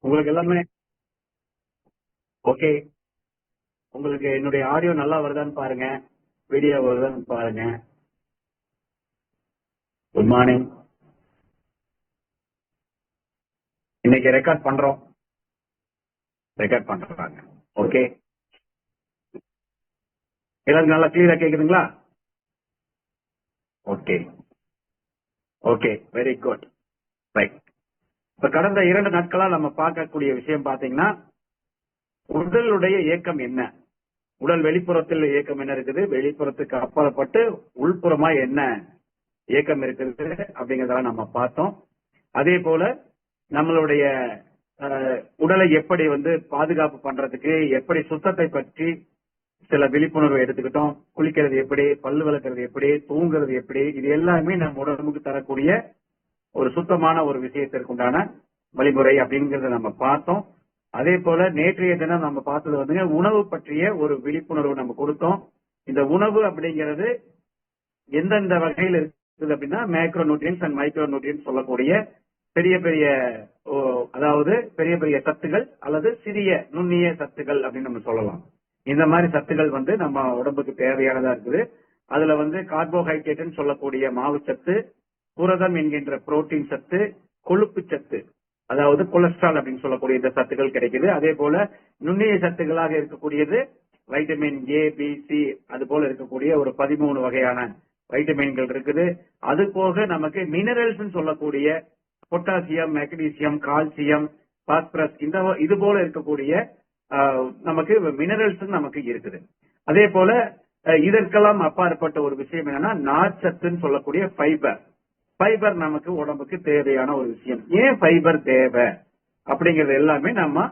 உங்களுக்கு எல்லாமே ஓகே. உங்களுக்கு என்னுடைய ஆடியோ நல்லா வருதான்னு பாருங்க, வீடியோ வருதான்னு பாருங்க. Good morning. இன்னைக்கு ரெக்கார்ட் பண்றாங்க. ஓகே, எல்லாரும் நல்லா கிளியரா கேக்குதுங்களா? Okay okay, very good. Right. இப்ப கடந்த 2 நாட்களா நம்ம பார்க்கக்கூடிய விஷயம் பாத்தீங்கன்னா, உடலுடைய இயக்கம் என்ன, உடல் வெளிப்புறத்தில் இயக்கம் என்ன இருக்குது, வெளிப்புறத்துக்கு அப்பாற்பட்டு உள்புறமா என்ன இயக்கம் இருக்குது அப்படிங்கறதெல்லாம் நம்ம பார்த்தோம். அதே போல நம்மளுடைய உடலை எப்படி பாதுகாப்பு பண்றதுக்கு, எப்படி சுத்தத்தை பற்றி சில விழிப்புணர்வு எடுத்துக்கிட்டோம். குளிக்கிறது எப்படி, பல்லு விளக்குறது எப்படி, தூங்குறது எப்படி, இது எல்லாமே நம்ம உடம்புக்கு தரக்கூடிய ஒரு சுத்தமான ஒரு விஷயத்திற்குண்டான வழிமுறை அப்படிங்கறத நம்ம பார்த்தோம். அதே போல நேற்றைய தினம் நம்ம பார்த்தது உணவு பற்றிய ஒரு விழிப்புணர்வு நம்ம கொடுத்தோம். இந்த உணவு அப்படிங்கிறது எந்தெந்த வகையில் இருக்குது அப்படின்னா, macro nutrients and micro nutrients சொல்லக்கூடிய பெரிய பெரிய அதாவது பெரிய பெரிய சத்துகள் அல்லது சிறிய நுண்ணிய சத்துகள் அப்படின்னு நம்ம சொல்லலாம். இந்த மாதிரி சத்துகள் நம்ம உடம்புக்கு தேவையானதா இருக்குது. அதுல கார்போஹைட்ரேட் சொல்லக்கூடிய மாவு சத்து, புரதம் என்கின்ற புரோட்டீன் சத்து, கொழுப்பு சத்து அதாவது கொலஸ்ட்ரால் அப்படின்னு சொல்லக்கூடிய இந்த சத்துக்கள் கிடைக்குது. அதே போல நுண்ணிய சத்துக்களாக இருக்கக்கூடியது வைட்டமின் ஏ, பி, சி அது போல இருக்கக்கூடிய ஒரு 13 வகையான வைட்டமின்கள் இருக்குது. அது போக நமக்கு மினரல்ஸ் சொல்லக்கூடிய பொட்டாசியம், மெக்னீசியம், கால்சியம், பாஸ்பரஸ் இது போல இருக்கக்கூடிய நமக்கு மினரல்ஸ் நமக்கு இருக்குது. அதே போல இதற்கெல்லாம் அப்பாற்பட்ட ஒரு விஷயம் என்னன்னா, நார்ச்சத்துன்னு சொல்லக்கூடிய ஃபைபர். ஃபைபர் நமக்கு உடம்புக்கு தேவையான ஒரு விஷயம். ஏன் ஃபைபர் தேவை அப்படிங்கறது எல்லாமே நம்ம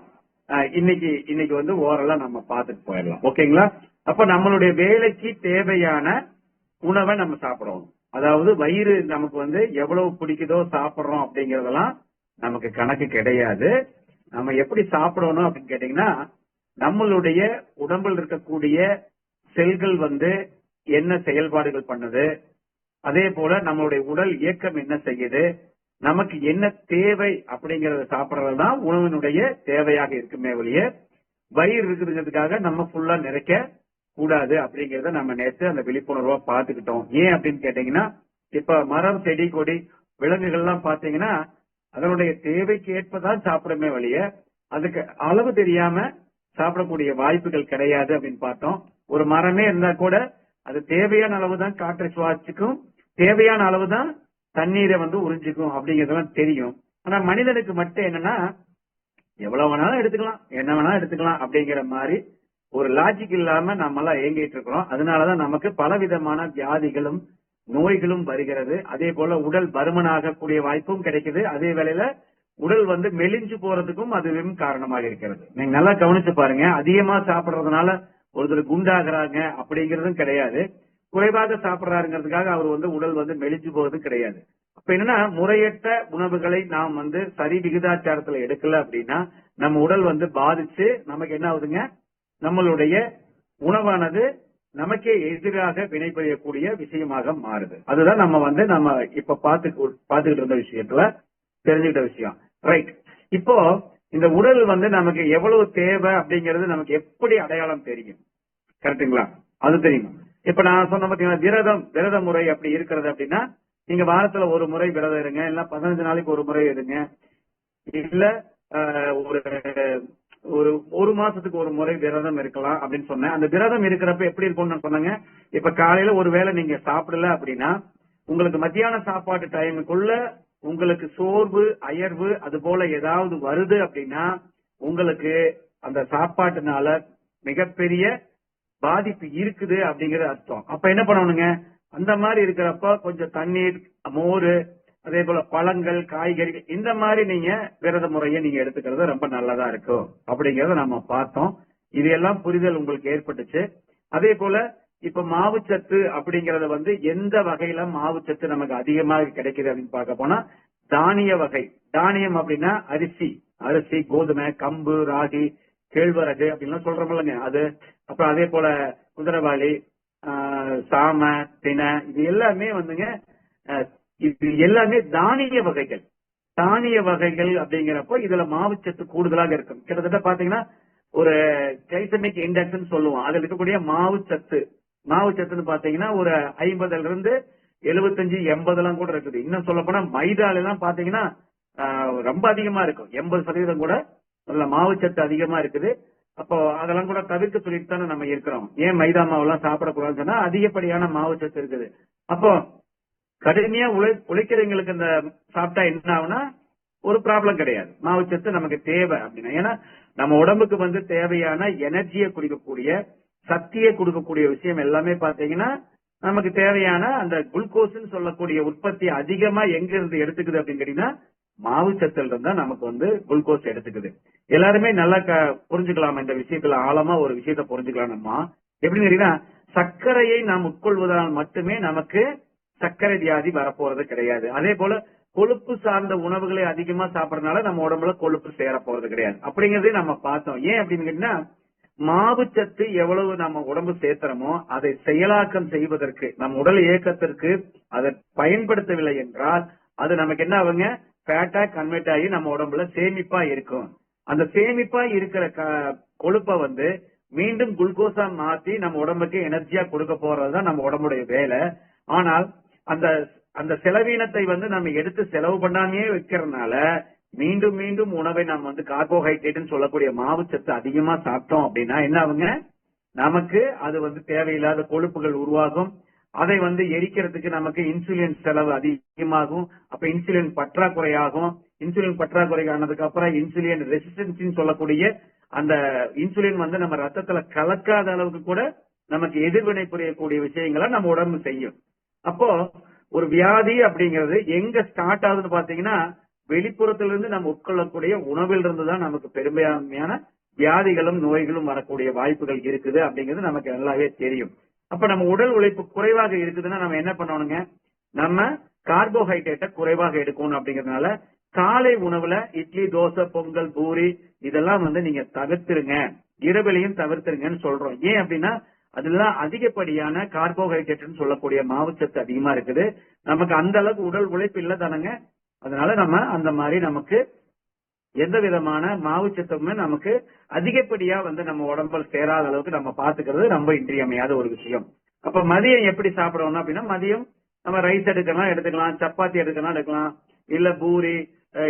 இன்னைக்கு ஓரலா நம்ம பார்த்துட்டு போயிடலாம். ஓகேங்களா? அப்ப நம்மளுடைய வேலைக்கு தேவையான உணவை நம்ம சாப்பிடணும். அதாவது வயிறு நமக்கு எவ்வளவு பிடிக்குதோ சாப்பிடுறோம் அப்படிங்கறதெல்லாம் நமக்கு கணக்கு கிடையாது. நம்ம எப்படி சாப்பிடணும் அப்படின்னு கேட்டீங்கன்னா, நம்மளுடைய உடம்பில் இருக்கக்கூடிய செல்கள் என்ன செயல்பாடுகள் பண்ணுது, அதே போல நம்மளுடைய உடல் இயக்கம் என்ன செய்யுது, நமக்கு என்ன தேவை அப்படிங்கறத சாப்பிடறதுதான் உணவினுடைய தேவையாக இருக்குமே ஒழிய வயிறு இருக்குதுங்கிறதுக்காக நம்ம ஃபுல்லா நிறைக்க கூடாது அப்படிங்கறத நம்ம நேற்று அந்த விழிப்புணர்வா பாத்துக்கிட்டோம். ஏன் அப்படின்னு கேட்டீங்கன்னா, இப்ப மரம், செடி, கொடி, விலங்குகள் எல்லாம் பாத்தீங்கன்னா அதனுடைய தேவைக்கு ஏற்பதான் சாப்பிடமே வழிய அதுக்கு அளவு தெரியாம சாப்பிடக்கூடிய வாய்ப்புகள் கிடையாது அப்படின்னு பார்த்தோம். ஒரு மரமே இருந்தா கூட அது தேவையான அளவு தான் காற்றை சுவாசிக்கும், தேவையான அளவு தான் தண்ணீரை உறிஞ்சிக்கும் அப்படிங்கறதெல்லாம் தெரியும். ஆனா மனிதனுக்கு மட்டும் என்னன்னா, எவ்வளவு வேணாலும் எடுத்துக்கலாம், என்ன வேணாலும் எடுத்துக்கலாம் அப்படிங்கிற மாதிரி ஒரு லாஜிக் இல்லாம நம்ம எல்லாம் இயங்கிட்டு இருக்கிறோம். அதனாலதான் நமக்கு பலவிதமான வியாதிகளும் நோய்களும் வருகிறது. அதே போல உடல் பருமனாக கூடிய வாய்ப்பும் கிடைக்குது. அதே வேளையில உடல் மெலிஞ்சு போறதுக்கும் அதுவும் காரணமாக இருக்கிறது. நீங்க நல்லா கவனிச்சு பாருங்க. அதிகமா சாப்பிடுறதுனால ஒருத்தர் குண்டாகிறாங்க அப்படிங்கறதும் கிடையாது. குறைவாக சாப்பிடுறாருங்கிறதுக்காக அவர் உடல் மெலிஞ்சு போறது கிடையாது. அப்ப என்னன்னா, முறையற்ற உணவுகளை நாம் சரி விகிதாச்சாரத்துல எடுக்கல அப்படின்னா நம்ம உடல் பாதிச்சு நமக்கு என்ன ஆகுதுங்க, நம்மளுடைய உணவானது நமக்கே எதிராக வினைபுரியக்கூடிய விஷயமாக மாறுது. அதுதான் நம்ம இப்ப பாத்துக்கிட்டு இருந்த விஷயத்துல தெரிஞ்சுக்கிட்ட விஷயம். ரைட். இப்போ இந்த உடல் நமக்கு எவ்வளவு தேவை அப்படிங்கிறது நமக்கு எப்படி அடையாளம் தெரியும்? கரெக்டுங்களா? அது தெரியும். இப்ப நான் சொன்ன பாத்தீங்கன்னா, விரத முறை அப்படி இருக்கிறது அப்படின்னா, நீங்க வாரத்துல ஒரு முறை விரதம் இருங்க, இல்ல 15 நாளைக்கு ஒரு முறை இருங்க, இல்ல ஒரு மாசத்துக்கு ஒரு முறை விரதம் இருக்கலாம் அப்படின்னு சொன்னேன். அந்த விரதம் இருக்கிறப்ப எப்படி இருக்கும்னு சொன்னாங்க. இப்ப காலையில ஒரு வேளை நீங்க சாப்பிடல அப்படின்னா உங்களுக்கு மத்தியான சாப்பாட்டு டைமுக்குள்ள உங்களுக்கு சோர்வு, அயர்வு அது போல ஏதாவது வருது அப்படின்னா உங்களுக்கு அந்த சாப்பாட்டுனால மிகப்பெரிய பாதிப்பு இருக்குது அப்படிங்கறது அர்த்தம். அப்ப என்ன பண்ணணுங்க, அந்த மாதிரி இருக்கிறப்ப கொஞ்சம் தண்ணீர், மோர், அதே போல பழங்கள், காய்கறிகள் இந்த மாதிரி நீங்க விரத முறையை நீங்க எடுத்துக்கிறது ரொம்ப நல்லதா இருக்கும் அப்படிங்கறத நம்ம பார்த்தோம். இது எல்லாம் புரிதல் உங்களுக்கு ஏற்பட்டுச்சு. அதே போல இப்ப மாவுச்சத்து அப்படிங்கறத எந்த வகையில மாவுச்சத்து நமக்கு அதிகமாக கிடைக்குது அப்படின்னு பார்க்க போனா, தானிய வகை. தானியம் அப்படின்னா அரிசி, கோதுமை, கம்பு, ராகி, கேழ்வரகு அப்படின்லாம் சொல்றோம்லங்க அது. அப்புறம் அதே போல குதிரைவாளி, சாம, தினை, இது எல்லாமே இது எல்லாமே தானிய வகைகள். தானிய வகைகள் அப்படிங்கிறப்போ இதுல மாவுச்சத்து கூடுதலாக இருக்கும். கிட்டத்தட்ட பாத்தீங்கன்னா ஒரு கிளைசமிக் இண்டெக்ஸ் சொல்லுவோம். அதுல இருக்கக்கூடிய மாவுச்சத்துன்னு பாத்தீங்கன்னா ஒரு 50ல இருந்து 75, 80 எல்லாம் கூட இருக்குது. இன்னும் சொல்ல போனா மைதால எல்லாம் பாத்தீங்கன்னா ரொம்ப அதிகமா இருக்கும். 80% கூட அதுல மாவுச்சத்து அதிகமா இருக்குது. அப்போ அதெல்லாம் கூட தவிர்க்க சொல்லிட்டு தானே நம்ம இருக்கிறோம். ஏன் மைதா மாவு எல்லாம் சாப்பிடக்கூடாதுன்னு சொன்னா அதிகப்படியான மாவுச்சத்து இருக்குது. அப்போ கடுமையா உழைக்கிறவங்களுக்கு இந்த சாப்பிட்டா என்ன ஆகுனா ஒரு ப்ராப்ளம் கிடையாது. மாவுச்சத்து நமக்கு தேவை அப்படின்னா, ஏன்னா நம்ம உடம்புக்கு வந்து தேவையான எனர்ஜியை கொடுக்கக்கூடிய, சக்தியை கொடுக்கக்கூடிய விஷயம் எல்லாமே பாத்தீங்கன்னா நமக்கு தேவையான அந்த குளுக்கோஸ்ன்னு சொல்லக்கூடிய உற்பத்தி அதிகமா எங்க இருந்து எடுத்துக்குது அப்படின்னு கேட்டீங்கன்னா மாவுச்சத்துல இருந்தா நமக்கு வந்து குளுக்கோஸ் எடுத்துக்குது. எல்லாருமே நல்லா புரிஞ்சுக்கலாம். இந்த விஷயத்துல ஆழமா ஒரு விஷயத்த புரிஞ்சுக்கலாம். நம்ம எப்படின்னு கேட்டீங்கன்னா சர்க்கரையை நாம் உட்கொள்வதால் மட்டுமே நமக்கு சர்க்கரை வியாதி வரப்போறது கிடையாது. அதே போல கொழுப்பு சார்ந்த உணவுகளை அதிகமா சாப்பிடறதுனால நம்ம உடம்புல கொழுப்பு சேர போறது கிடையாது. அப்படிங்கறதே நம்ம பார்த்தோம். ஏன் அப்படின்னு கேட்டீங்கன்னா மாவுச்சத்து எவ்வளவு நம்ம உடம்பு சேர்த்துறோமோ அதை செயலாக்கம் செய்வதற்கு, நம்ம உடல் இயக்கத்திற்கு அதை பயன்படுத்தவில்லை என்றால் அது நமக்கு என்ன ஆகுங்க, ஃபேட்டா கன்வெர்ட் ஆகி நம்ம உடம்புல சேமிப்பா இருக்கும். அந்த சேமிப்பா இருக்கிற கொழுப்பை வந்து மீண்டும் குளுக்கோஸா மாத்தி நம்ம உடம்புக்கு எனர்ஜியா கொடுக்க போறதுதான் நம்ம உடம்புடைய வேலை. ஆனால் அந்த செலவீனத்தை வந்து நம்ம எடுத்து செலவு பண்ணாமே வைக்கிறதுனால மீண்டும் மீண்டும் உணவை நம்ம வந்து கார்போஹைட்ரேட் சொல்லக்கூடிய மாவுச்சத்து அதிகமா சாப்பிட்டோம் அப்படின்னா என்ன ஆகுங்க, நமக்கு அது வந்து தேவையில்லாத கொழுப்புகள் உருவாகும். அதை வந்து எரிக்கிறதுக்கு நமக்கு இன்சுலின் செலவு அதிகமாகும். அப்ப இன்சுலின் பற்றாக்குறையாகும். இன்சுலின் பற்றாக்குறை ஆனதுக்கு அப்புறம் இன்சுலின் ரெசிஸ்டன்ஸ் சொல்லக்கூடிய அந்த இன்சுலின் வந்து நம்ம ரத்தத்துல கலக்காத அளவுக்கு கூட நமக்கு எதிர்வினை புரியக்கூடிய விஷயங்களை நம்ம உடம்பு செய்யும். அப்போ ஒரு வியாதி அப்படிங்கிறது எங்க ஸ்டார்ட் ஆகுதுன்னு பாத்தீங்கன்னா வெளிப்புறத்திலிருந்து நம்ம உட்கொள்ளக்கூடிய உணவில் இருந்துதான் நமக்கு பெரும்பான்மையான வியாதிகளும் நோய்களும் வரக்கூடிய வாய்ப்புகள் இருக்குது அப்படிங்கிறது நமக்கு நல்லாவே தெரியும். அப்ப நம்ம உடல் உழைப்பு குறைவாக இருக்குதுன்னா நம்ம என்ன பண்ணணுங்க, நம்ம கார்போஹைட்ரேட்டை குறைவாக எடுக்கணும். அப்படிங்கறதுனால காலை உணவுல இட்லி, தோசை, பொங்கல், பூரி இதெல்லாம் வந்து நீங்க தவிர்த்துருங்க, இரவிலையும் தவிர்த்துருங்கன்னு சொல்றோம். ஏன் அப்படின்னா அதெல்லாம் அதிகப்படியான கார்போஹைட்ரேட் சொல்லக்கூடிய மாவுச்சத்து அதிகமா இருக்குது. நமக்கு அந்த அளவுக்கு உடல் உழைப்பு இல்ல தானங்க. அதனால நம்ம அந்த மாதிரி நமக்கு எந்த விதமான மாவுச்சத்துமே நமக்கு அதிகப்படியா வந்து நம்ம உடம்புல சேராத அளவுக்கு நம்ம பாத்துக்கிறது ரொம்ப இன்றியமையாத ஒரு விஷயம். அப்ப மதியம் எப்படி சாப்பிடணும் அப்படின்னா மதியம் நம்ம ரைஸ் எடுத்துக்கலாம், சப்பாத்தி எடுக்கலாம், இல்ல பூரி,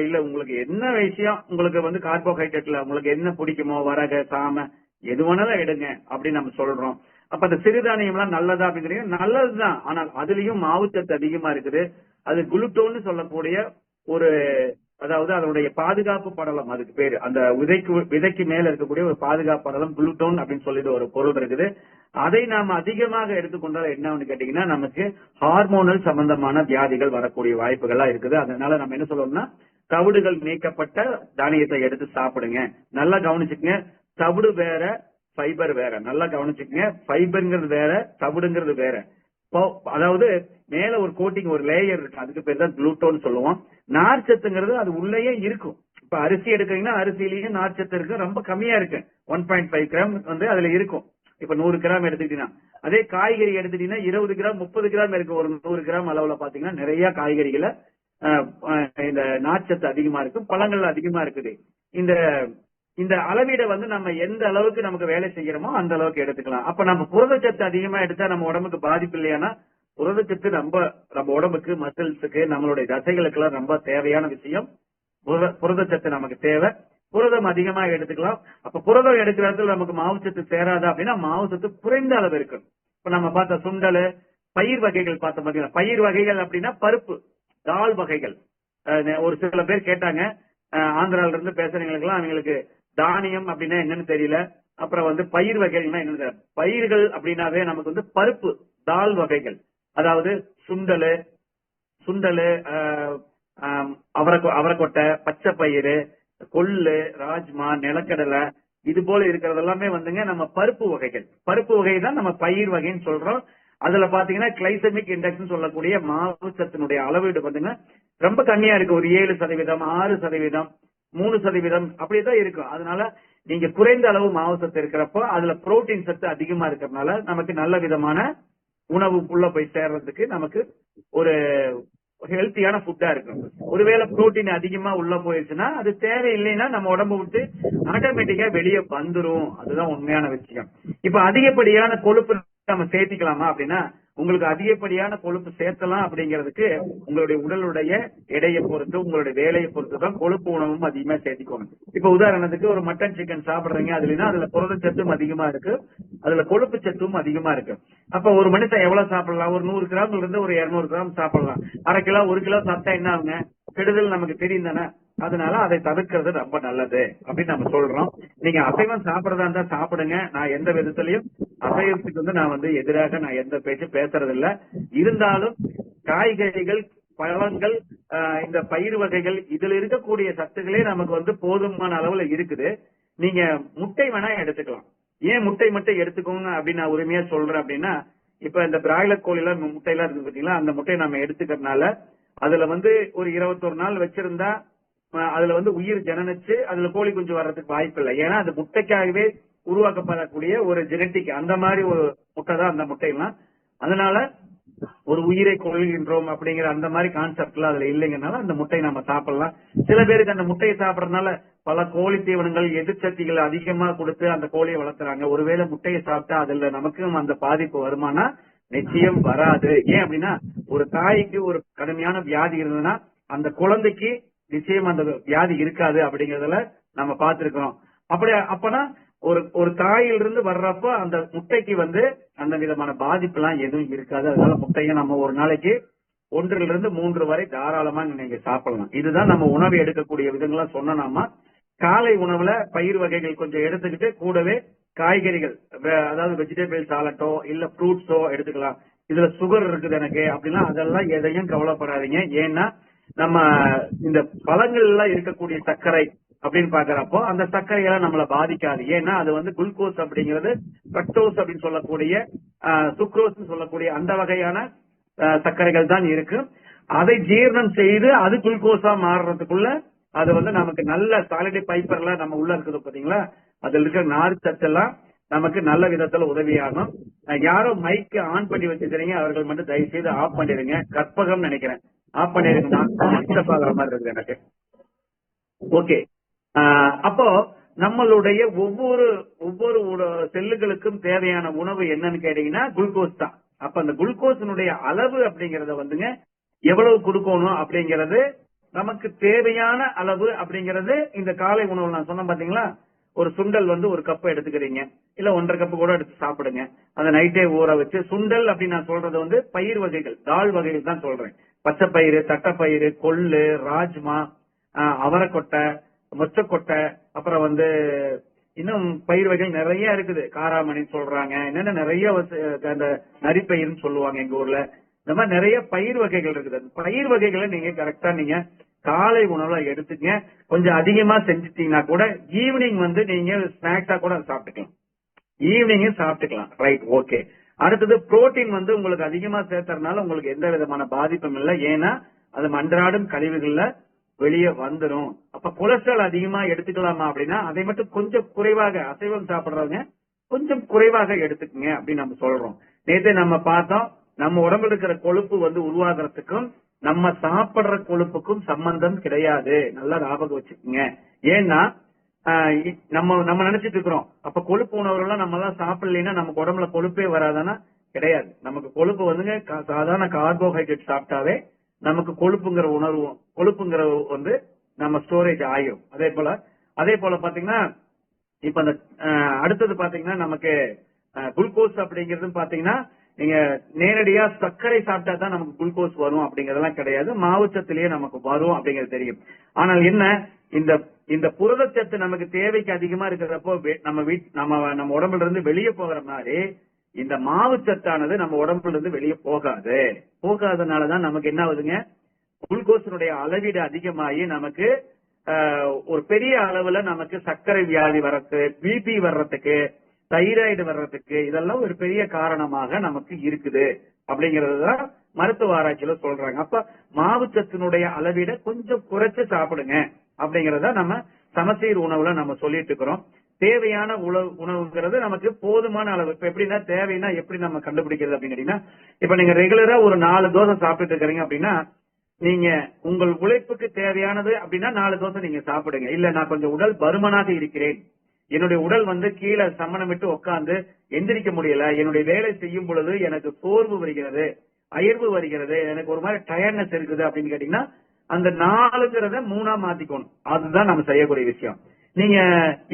இல்ல உங்களுக்கு என்ன விஷயம் உங்களுக்கு வந்து கார்போஹைட்ரேட்ல உங்களுக்கு என்ன பிடிக்குமோ வரக, சாம எது வேணாலும் எடுங்க அப்படின்னு நம்ம சொல்றோம். அப்ப அந்த சிறுதானியம் எல்லாம் நல்லதா அப்படிங்கிறீங்க, நல்லதுதான். ஆனால் அதுலயும் மாவுச்சத்து அதிகமா இருக்குது. அது குளுட்டோன்னு சொல்லக்கூடிய ஒரு, அதாவது அதனுடைய பாதுகாப்பு படலம், அதுக்கு பேரு அந்த விதைக்கு மேல இருக்கக்கூடிய ஒரு பாதுகாப்பு படலம் குளுட்டோன் அப்படின்னு சொல்லிட்டு ஒரு பொருள் இருக்குது. அதை நாம அதிகமாக எடுத்துக்கொண்டால் என்னன்னு கேட்டீங்கன்னா நமக்கு ஹார்மோனல் சம்பந்தமான வியாதிகள் வரக்கூடிய வாய்ப்புகள்லாம் இருக்குது. அதனால நம்ம என்ன சொல்றோம்னா தவிடுகள் நீக்கப்பட்ட தானியத்தை எடுத்து சாப்பிடுங்க. நல்லா கவனிச்சுக்கங்க, தவிடு வேற, ஃபைபர் வேற. நல்லா கவனிச்சுக்கங்க, ஃபைபர்ங்கிறது வேற, தவிடுங்கிறது வேற. அதாவது மேல ஒரு கோட்டிங், ஒரு லேயர் இருக்கு, அதுக்கு பேர் தான் குளுட்டோன்னு சொல்லுவோம். நார்ச்சத்துங்கிறது அது உள்ளேயே இருக்கும். இப்ப அரிசி எடுக்கிறீங்கன்னா அரிசியிலேயே நார்ச்சத்து இருக்கு, ரொம்ப கம்மியா இருக்கு. 1.5 கிராம் வந்து அதுல இருக்கும். இப்ப 100 கிராம் எடுத்துக்கிட்டீங்கன்னா, அதே காய்கறி எடுத்துட்டீங்கன்னா 20 கிராம் 30 கிராம் இருக்கு. ஒரு 100 கிராம் அளவுல பாத்தீங்கன்னா நிறைய காய்கறிகளை இந்த நார்ச்சத்து அதிகமா இருக்கு, பழங்கள் அதிகமா இருக்குது. இந்த அளவீடை வந்து நம்ம எந்த அளவுக்கு நமக்கு வேலை செய்யறோமோ அந்த அளவுக்கு எடுத்துக்கலாம். அப்ப நம்ம புரதச்சத்து அதிகமா எடுத்தா நம்ம உடம்புக்கு பாதிப்பு இல்லையானா, புரதச்சத்து நம்ம உடம்புக்கு, மசில்ஸுக்கு, நம்மளுடைய தசைகளுக்கு எல்லாம் ரொம்ப தேவையான விஷயம். புரதச்சத்து நமக்கு தேவை. புரதம் அதிகமா எடுத்துக்கலாம். அப்ப புரதம் எடுக்கிற இடத்துல நமக்கு மாவுச்சத்து சேராது அப்படின்னா மாவுச்சத்து குறைந்த அளவு இருக்கு. இப்ப நம்ம பார்த்த சுண்டல், பயிர் வகைகள் பார்த்த பாத்தீங்கன்னா, பயிர் வகைகள் அப்படின்னா பருப்பு, தால் வகைகள். ஒரு சில பேர் கேட்டாங்க, ஆந்திரால இருந்து பேசுறவங்களுக்கு எல்லாம் அவங்களுக்கு தானியம் அப்படின்னா என்னன்னு தெரியல. அப்புறம் வந்து பயிர் வகைகள்னா என்னன்னு தெரியல. பயிர்கள் அப்படின்னாவே நமக்கு வந்து பருப்பு, தால் வகைகள், அதாவது சுண்டலு, அவரைக்கொட்டை, பச்சை பயிறு, கொள்ளு, ராஜ்மா, நிலக்கடலை, இது போல இருக்கிறது எல்லாமே வந்துங்க நம்ம பருப்பு வகைகள். பருப்பு வகை தான் நம்ம பயிர் வகைன்னு சொல்றோம். அதுல பாத்தீங்கன்னா கிளைசமிக் இண்டெக்ஸ் சொல்லக்கூடிய மாவுச்சத்தினுடைய அளவீடு பாத்தீங்கன்னா ரொம்ப கம்மியா இருக்கு. ஒரு 7%, 6%, 3% அப்படியேதான் இருக்கும். அதனால நீங்க குறைந்த அளவு மாவுச்சத்து இருக்கிறப்போ அதுல புரோட்டீன் சத்து அதிகமா இருக்கிறதுனால நமக்கு நல்ல விதமான உணவு உள்ள போய் சேர்றதுக்கு நமக்கு ஒரு ஹெல்த்தியான ஃபுட்டா இருக்கும். ஒருவேளை புரோட்டீன் அதிகமா உள்ள போயிருச்சுன்னா அது தேவையில்லைன்னா நம்ம உடம்பு விட்டு ஆட்டோமேட்டிக்கா வெளியே வந்துரும். அதுதான் உண்மையான விஷயம். இப்ப அதிகப்படியான கொழுப்பு நம்ம சேர்த்திக்கலாமா அப்படின்னா, உங்களுக்கு அதிகப்படியான கொழுப்பு சேர்த்தலாம் அப்படிங்கிறதுக்கு உங்களுடைய உடலுடைய எடையை பொறுத்து, உங்களுடைய வேலையை பொறுத்து தான் கொழுப்பு உணவும் அதிகமா சேர்த்திக்கணும். இப்ப உதாரணத்துக்கு ஒரு மட்டன் சிக்கன் சாப்பிடுறீங்க, அதுல புரதச்சத்தும் அதிகமா இருக்கு, அதுல கொழுப்பு சத்தும் அதிகமா இருக்கு. அப்ப ஒரு மனுஷன் எவ்வளவு சாப்பிடலாம்? ஒரு 100 கிராம்ல இருந்து ஒரு 200 கிராம் சாப்பிடலாம். அரை கிலோ 1 கிலோ சாப்பிட்டா என்ன ஆகுங்க? கெடுதல் நமக்கு தெரியும் தானே. அதனால அதை தவிர்க்கிறது ரொம்ப நல்லது அப்படின்னு நம்ம சொல்றோம். நீங்க அசைவம் சாப்பிடறதா இருந்தா சாப்பிடுங்க. நான் எந்த விதத்திலையும் அசைவத்துக்கு நான் எதிராக நான் எந்த பேச்சும் பேசுறது இல்ல. இருந்தாலும் காய்கறிகள், பழங்கள், இந்த பயிர் வகைகள் இதுல இருக்கக்கூடிய சத்துக்களே நமக்கு போதுமான அளவுல இருக்குது. நீங்க முட்டை வேணா எடுத்துக்கலாம். ஏன் முட்டை மட்டும் எடுத்துக்கோங்க அப்படின்னு நான் உரிமையா சொல்றேன் அப்படின்னா, இப்ப இந்த பிராய்லர் கோழி எல்லாம் முட்டை எல்லாம் இருக்கு பாத்தீங்களா, அந்த முட்டையை நம்ம எடுத்துக்கிறதுனால அதுல ஒரு 21 நாள் வச்சிருந்தா அதுல உயிர் ஜனனிச்சு அதுல கோழி குஞ்சு வர்றதுக்கு வாய்ப்பு இல்லை. ஏன்னா அது முட்டைக்காகவே உருவாக்கப்படக்கூடிய ஒரு ஜெனட்டிக் அந்த மாதிரி ஒரு முட்டை தான் அந்த முட்டையெல்லாம். அதனால ஒரு உயிரை கொள்கின்றோம் அப்படிங்கிற அந்த மாதிரி கான்செப்ட்ல அதுல இல்லைங்கனால அந்த முட்டையை நம்ம சாப்பிடலாம். சில பேருக்கு அந்த முட்டையை சாப்பிடறதுனால பல கோழி தீவனங்கள் எதிர்சக்திகள் அதிகமா கொடுத்து அந்த கோழியை வளர்த்துறாங்க. ஒருவேளை முட்டையை சாப்பிட்டா அதுல நமக்கும் அந்த பாதிப்பு வருமானா? நிச்சயம் வராது. ஏன் அப்படின்னா, ஒரு தாய்க்கு ஒரு கடுமையான வியாதி இருந்ததுன்னா அந்த குழந்தைக்கு நிச்சயம் அந்த வியாதி இருக்காது அப்படிங்கறதுல நம்ம பார்த்திருக்கிறோம். அப்பனா ஒரு தாயிலிருந்து வர்றப்ப அந்த முட்டைக்கு அந்த விதமான பாதிப்பு எல்லாம் எதுவும் இருக்காது. அதனால முட்டையை நம்ம ஒரு நாளைக்கு 1 to 3 வரை தாராளமா நீங்க சாப்பிடலாம். இதுதான் நம்ம உணவு எடுக்கக்கூடிய விதங்களா சொன்னோம்னா, காலை உணவுல பயிர் வகைகள் கொஞ்சம் எடுத்துக்கிட்டு கூடவே காய்கறிகள், அதாவது வெஜிடபிள் சாலட்டோ இல்ல ஃப்ரூட்ஸோ எடுத்துக்கலாம். இதுல சுகர் இருக்குது எனக்கு அப்படின்னா அதெல்லாம் எதையும் கவலைப்படாதீங்க. ஏன்னா நம்ம இந்த பழங்கள் எல்லாம் இருக்கக்கூடிய சர்க்கரை அப்படின்னு பாக்குறப்போ அந்த சர்க்கரையெல்லாம் நம்மள பாதிக்காது. ஏன்னா அது குளுக்கோஸ் அப்படிங்கிறது ஃப்ரக்டோஸ் அப்படின்னு சொல்லக்கூடிய சுக்ரோஸ் சொல்லக்கூடிய அந்த வகையான சர்க்கரைகள் தான் இருக்கு. அதை ஜீரணம் செய்து அது குளுக்கோஸா மாறுறதுக்குள்ள அது நமக்கு நல்ல சாலிட் பைப்பர்ல நம்ம உள்ள இருக்குது பாத்தீங்களா, அதுல இருக்கிற நார் சத்தெல்லாம் நமக்கு நல்ல விதத்துல உதவியாகும். யாரோ மைக் ஆன் பண்ணி வச்சிருக்கீங்க, அவர்கள் மட்டும் தயவு செய்து ஆஃப் பண்ணிடுங்க. கற்பகம் நினைக்கிறேன், ஆஃப் பண்ணிடுங்க. மாதிரி இருக்கு எனக்கு. ஓகே. அப்போ நம்மளுடைய ஒவ்வொரு செல்லுகளுக்கும் தேவையான உணவு என்னன்னு கேட்டீங்கன்னா குளுக்கோஸ் தான். அப்ப அந்த குளுக்கோஸினுடைய அளவு அப்படிங்கறத எவ்வளவு கொடுக்கணும் அப்படிங்கறது நமக்கு தேவையான அளவு அப்படிங்கறது இந்த காலை உணவு நான் சொன்ன பாத்தீங்களா, ஒரு சுண்டல் 1 கப் எடுத்துக்கிறீங்க, இல்ல 1.5 கப் கூட எடுத்து சாப்பிடுங்க. அந்த நைட்டே ஊற வச்சு சுண்டல் அப்படின்னு நான் சொல்றது பயிர் வகைகள், தால் வகைகள் தான் சொல்றேன். பச்சை பயிறு, தட்டைப்பயிறு, கொள்ளு, ராஜ்மா, அவரைக்கொட்டை, மொச்சக்கொட்டை, அப்புறம் இன்னும் பயிர் வகைகள் நிறைய இருக்குது. காராமணின்னு சொல்றாங்க, என்னென்ன நிறைய அந்த நரிப்பயிர்னு சொல்லுவாங்க எங்க ஊர்ல. இந்த மாதிரி நிறைய பயிர் வகைகள் இருக்குது. பயிர் வகைகளை நீங்க கரெக்டா நீங்க காலை உணவுல எடுத்துங்க. கொஞ்சம் அதிகமா செஞ்சுட்டீங்கன்னா கூட ஈவினிங் நீங்க ஸ்நாக்ஸா கூட சாப்பிட்டுக்கலாம். ஈவினிங் சாப்பிட்டுக்கலாம். Right, okay. அடுத்தது புரோட்டீன் உங்களுக்கு அதிகமா சேர்த்தறதுனால உங்களுக்கு எந்த விதமான பாதிப்பும் இல்லை. ஏன்னா அது அன்றாடம் கழிவுகள்ல வெளியே வந்துடும். அப்ப கொலஸ்ட்ரால் அதிகமா எடுத்துக்கலாமா அப்படின்னா அதை மட்டும் கொஞ்சம் குறைவாக, அசைவம் சாப்பிடுறவங்க கொஞ்சம் குறைவாக எடுத்துக்கங்க அப்படின்னு நம்ம சொல்றோம். நேற்று நம்ம பார்த்தோம், நம்ம உடம்புல இருக்கிற கொழுப்பு உருவாகிறதுக்கும் நம்ம சாப்பிடுற கொழுப்புக்கும் சம்பந்தம் கிடையாது. நல்லா ஞாபகம் வச்சுக்கோங்க. ஏன்னா நம்ம நினைச்சிட்டு இருக்கிறோம், அப்ப கொழுப்பு உணவுகள்லாம் நம்ம எல்லாம் சாப்பிடலைன்னா நமக்கு உடம்புல கொழுப்பே வராதானா? கிடையாது. நமக்கு கொழுப்பு சாதாரண கார்போஹைட்ரேட் சாப்பிட்டாவே நமக்கு கொழுப்புங்கிற உணர்வு, கொழுப்புங்கிற நம்ம ஸ்டோரேஜ் ஆயிரும். அதே போல பாத்தீங்கன்னா இப்ப அந்த அடுத்தது பாத்தீங்கன்னா நமக்கு குளுக்கோஸ் அப்படிங்கிறது பாத்தீங்கன்னா நீங்க நேரடியா சர்க்கரை சாப்பிட்டா தான் நமக்கு குளுக்கோஸ் வரும் அப்படிங்கறதெல்லாம் கிடையாது. மாவுச்சத்திலேயே நமக்கு வரும் அப்படிங்கிறது தெரியும். ஆனால் என்ன, இந்த புரதச்சத்து நமக்கு தேவைக்கு அதிகமா இருக்கிறப்போ நம்ம உடம்புல இருந்து வெளியே போகிற மாதிரி இந்த மாவுச்சத்தானது நம்ம உடம்புல இருந்து வெளியே போகாதனாலதான் நமக்கு என்ன ஆகுதுங்க, குளுக்கோஸினுடைய அளவீடு அதிகமாகி நமக்கு ஒரு பெரிய அளவுல நமக்கு சர்க்கரை வியாதி வர்றது, பிபி வர்றதுக்கு, தைராய்டு வர்றதுக்கு இதெல்லாம் ஒரு பெரிய காரணமாக நமக்கு இருக்குது அப்படிங்கறதுதான் மருத்துவ ஆராய்ச்சியில சொல்றாங்க. அப்ப மாவுச்சத்தினுடைய அளவீட கொஞ்சம் குறைச்சு சாப்பிடுங்க அப்படிங்கறத நம்ம சமச்சீர் உணவுல நம்ம சொல்லிட்டு இருக்கிறோம். தேவையான உணவுங்கிறது நமக்கு போதுமான அளவு. இப்ப எப்படின்னா தேவைன்னா எப்படி நம்ம கண்டுபிடிக்கிறது அப்படின்னு கேட்டீங்கன்னா, இப்ப நீங்க ரெகுலரா ஒரு 4 தோசை சாப்பிட்டு இருக்கிறீங்க அப்படின்னா நீங்க உங்கள் உழைப்புக்கு தேவையானது அப்படின்னா 4 தோசை நீங்க சாப்பிடுங்க. இல்ல நான் கொஞ்சம் உடல் பருமனாக இருக்கிறேன், என்னுடைய உடல் கீழே சம்மணம் விட்டு உட்கார்ந்து எந்திரிக்க முடியல, என்னுடைய வேலை செய்யும் பொழுது எனக்கு சோர்வு வருகிறது, அயர்வு வருகிறது, எனக்கு ஒரு மாதிரி டயர்னஸ் இருக்குது அப்படின்னு கேட்டீங்கன்னா அந்த 4ங்கிறத 3ஆ மாத்திக்கணும். அதுதான் நம்ம செய்யக்கூடிய விஷயம். நீங்க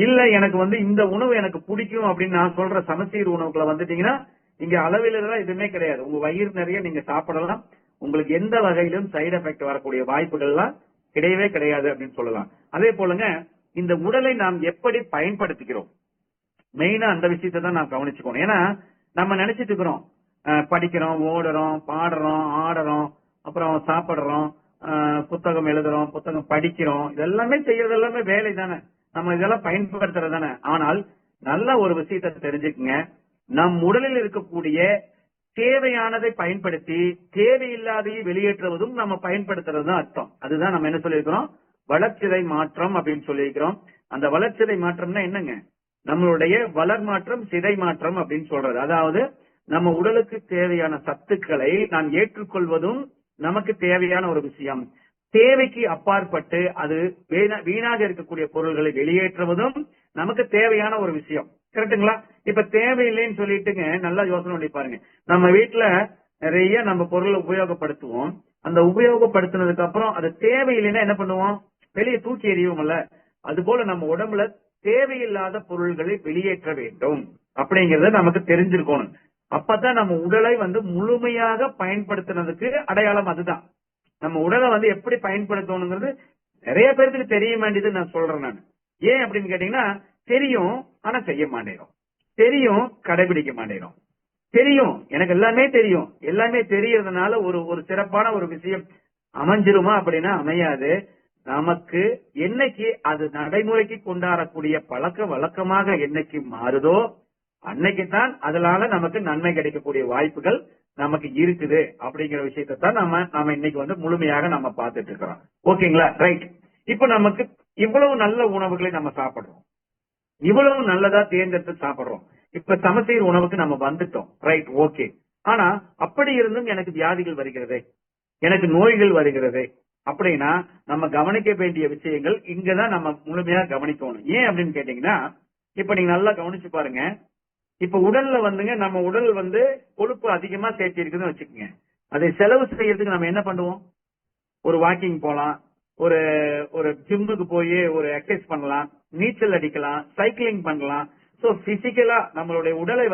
இல்ல எனக்கு இந்த உணவு எனக்கு பிடிக்கும் அப்படின்னு நான் சொல்ற சமச்சீர் உணவுக்குள்ள வந்துட்டீங்கன்னா இங்க அளவில் எதுவுமே கிடையாது. உங்க வயிறு நிறைய நீங்க சாப்பிடலாம், உங்களுக்கு எந்த வகையிலும் சைடு எஃபெக்ட் வரக்கூடிய வாய்ப்புகள்லாம் கிடையவே கிடையாது அப்படின்னு சொல்லலாம். அதே போலங்க இந்த உடலை நாம் எப்படி பயன்படுத்திக்கிறோம், மெயினா அந்த விஷயத்தை தான் நாம் கவனிச்சுக்கணும். ஏன்னா நம்ம நினைச்சிட்டு இருக்கிறோம் படிக்கிறோம், ஓடுறோம், பாடுறோம், ஆடுறோம், அப்புறம் சாப்பிடுறோம், புத்தகம் எழுதுறோம், புத்தகம் படிக்கிறோம், இதெல்லாமே செய்யறது எல்லாமே வேலை தானே, நம்ம இதெல்லாம் பயன்படுத்துறது தானே. ஆனால் நல்ல ஒரு விஷயத்தை தெரிஞ்சுக்குங்க, நம் உடலில் இருக்கக்கூடிய தேவையானதை பயன்படுத்தி தேவையில்லாதையை வெளியேற்றுவதும் நம்ம பயன்படுத்துறது தான் அர்த்தம். அதுதான் நம்ம என்ன சொல்லியிருக்கிறோம், வளர்ச்சிதை மாற்றம் அப்படின்னு சொல்லியிருக்கிறோம். அந்த வளர்ச்சிதை மாற்றம்னா என்னங்க, நம்மளுடைய வளர் மாற்றம் சிதை மாற்றம் அப்படின்னு சொல்றது. அதாவது நம்ம உடலுக்கு தேவையான சத்துக்களை நாம் ஏற்றுக்கொள்வதும் நமக்கு தேவையான ஒரு விஷயம். தேவைக்கு அப்பாற்பட்டு அது வீணாக இருக்கக்கூடிய பொருள்களை வெளியேற்றுவதும் நமக்கு தேவையான ஒரு விஷயம். கரெக்டுங்களா? இப்ப தேவையில்லைன்னு சொல்லிட்டுங்க நல்லா யோசனை பண்ணி பாருங்க. நம்ம வீட்டுல நிறைய நம்ம பொருளை உபயோகப்படுத்துவோம், அந்த உபயோகப்படுத்தினதுக்கு அப்புறம் அது தேவையில்லைன்னா என்ன பண்ணுவோம், வெளியே தூக்கி எறிவோம்ல. அது போல நம்ம உடம்புல தேவையில்லாத பொருள்களை வெளியேற்ற வேண்டும் அப்படிங்கறத நமக்கு தெரிஞ்சிருக்கணும். அப்பதான் நம்ம உடலை முழுமையாக பயன்படுத்தினதுக்கு அடையாளம். அதுதான் நம்ம உடலை எப்படி பயன்படுத்தணுங்கிறது நிறைய பேருக்கு தெரிய வேண்டியது நான் சொல்றேன். நான் ஏன் அப்படின்னு கேட்டீங்கன்னா, தெரியும் ஆனா செய்ய மாட்டேங்கிறோம், தெரியும் கடைபிடிக்க மாட்டேங்கிறோம், தெரியும் எனக்கு எல்லாமே தெரியும், எல்லாமே தெரியறதுனால ஒரு சிறப்பான ஒரு விஷயம் அமைஞ்சிருமா அப்படின்னா அமையாது. நமக்கு என்னைக்கு அது நடைமுறைக்கு கொண்டாடக்கூடிய பழக்க வழக்கமாக என்னைக்கு மாறுதோ அன்னைக்குதான் அதனால நமக்கு நன்மை கிடைக்கக்கூடிய வாய்ப்புகள் நமக்கு இருக்குது அப்படிங்கிற விஷயத்தை தான் நாம இன்னைக்கு முழுமையாக நம்ம பார்த்துட்டு இருக்கிறோம். ஓகேங்களா? ரைட். இப்ப நமக்கு இவ்வளவு நல்ல உணவுகளை நம்ம சாப்பிடுறோம், இவ்வளவு நல்லதா தேர்ந்தெடுத்து சாப்பிடுறோம். இப்ப சமச்சீர் உணவுக்கு நம்ம வந்துட்டோம், ரைட், ஓகே. ஆனா அப்படி இருந்தும் எனக்கு வியாதிகள் வருகிறது, எனக்கு நோய்கள் வருகிறது அப்படின்னா நம்ம கவனிக்க வேண்டிய விஷயங்கள் இங்கதான் நம்ம முழுமையா கவனிக்கணும். ஏன் அப்படின்னு கேட்டீங்கன்னா, இப்ப நீங்க நல்லா கவனிச்சு பாருங்க. இப்ப உடல்ல நம்ம உடல் கொழுப்பு அதிகமா சேர்த்தி இருக்குதுன்னு வச்சுக்கோங்க. அதை செலவு செய்யறதுக்கு நம்ம என்ன பண்ணுவோம், ஒரு வாக்கிங் போலாம், ஒரு ஒரு ஜிம்முக்கு போய் ஒரு எக்ஸசைஸ் பண்ணலாம், நீச்சல் அடிக்கலாம், சைக்கிளிங் பண்ணலாம். சோ பிசிக்கலா நம்மளுடைய உடலை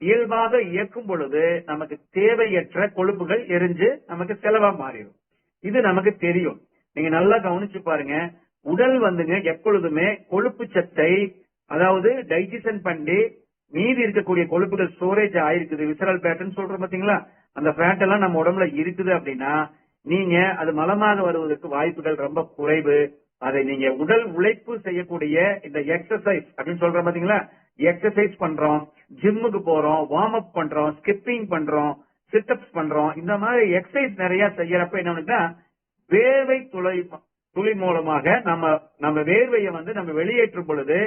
இயல்பாக இயக்கும் பொழுது நமக்கு தேவையற்ற கொழுப்புகள் எரிஞ்சு நமக்கு செலவா மாறிடும். இது நமக்கு தெரியும். நீங்க நல்லா கவனிச்சு பாருங்க. உடல் எப்பொழுதுமே கொழுப்பு சத்தை அதாவது டைஜஷன் பண்ணி மீதி இருக்கக்கூடிய கொழுப்புகள் ஸ்டோரேஜ் ஆயிருக்குது, விசரல் ஃபேட்னு சொல்றோம் பாத்தீங்களா, அந்த ஃபேட் எல்லாம் நம்ம உடம்புல இருக்குது அப்படின்னா நீங்க அது மலமாக வருவதற்கு வாய்ப்புகள் ரொம்ப குறைவு. அதை நீங்க உடல் உழைப்பு செய்யக்கூடிய இந்த எக்ஸசைஸ் அப்படின்னு சொல்றோம் பாத்தீங்களா, எக்ஸசைஸ் பண்றோம், ஜிம்முக்கு போறோம், வார்ம் அப் பண்றோம், ஸ்கிப்பிங் பண்றோம், சிட்டப்ஸ் பண்றோம், இந்த மாதிரி எக்ஸசைஸ் நிறைய செய்யறப்ப என்ன வேர்வை துளி மூலமாக நம்ம வேர்வையை நம்ம வெளியேற்றும் பொழுது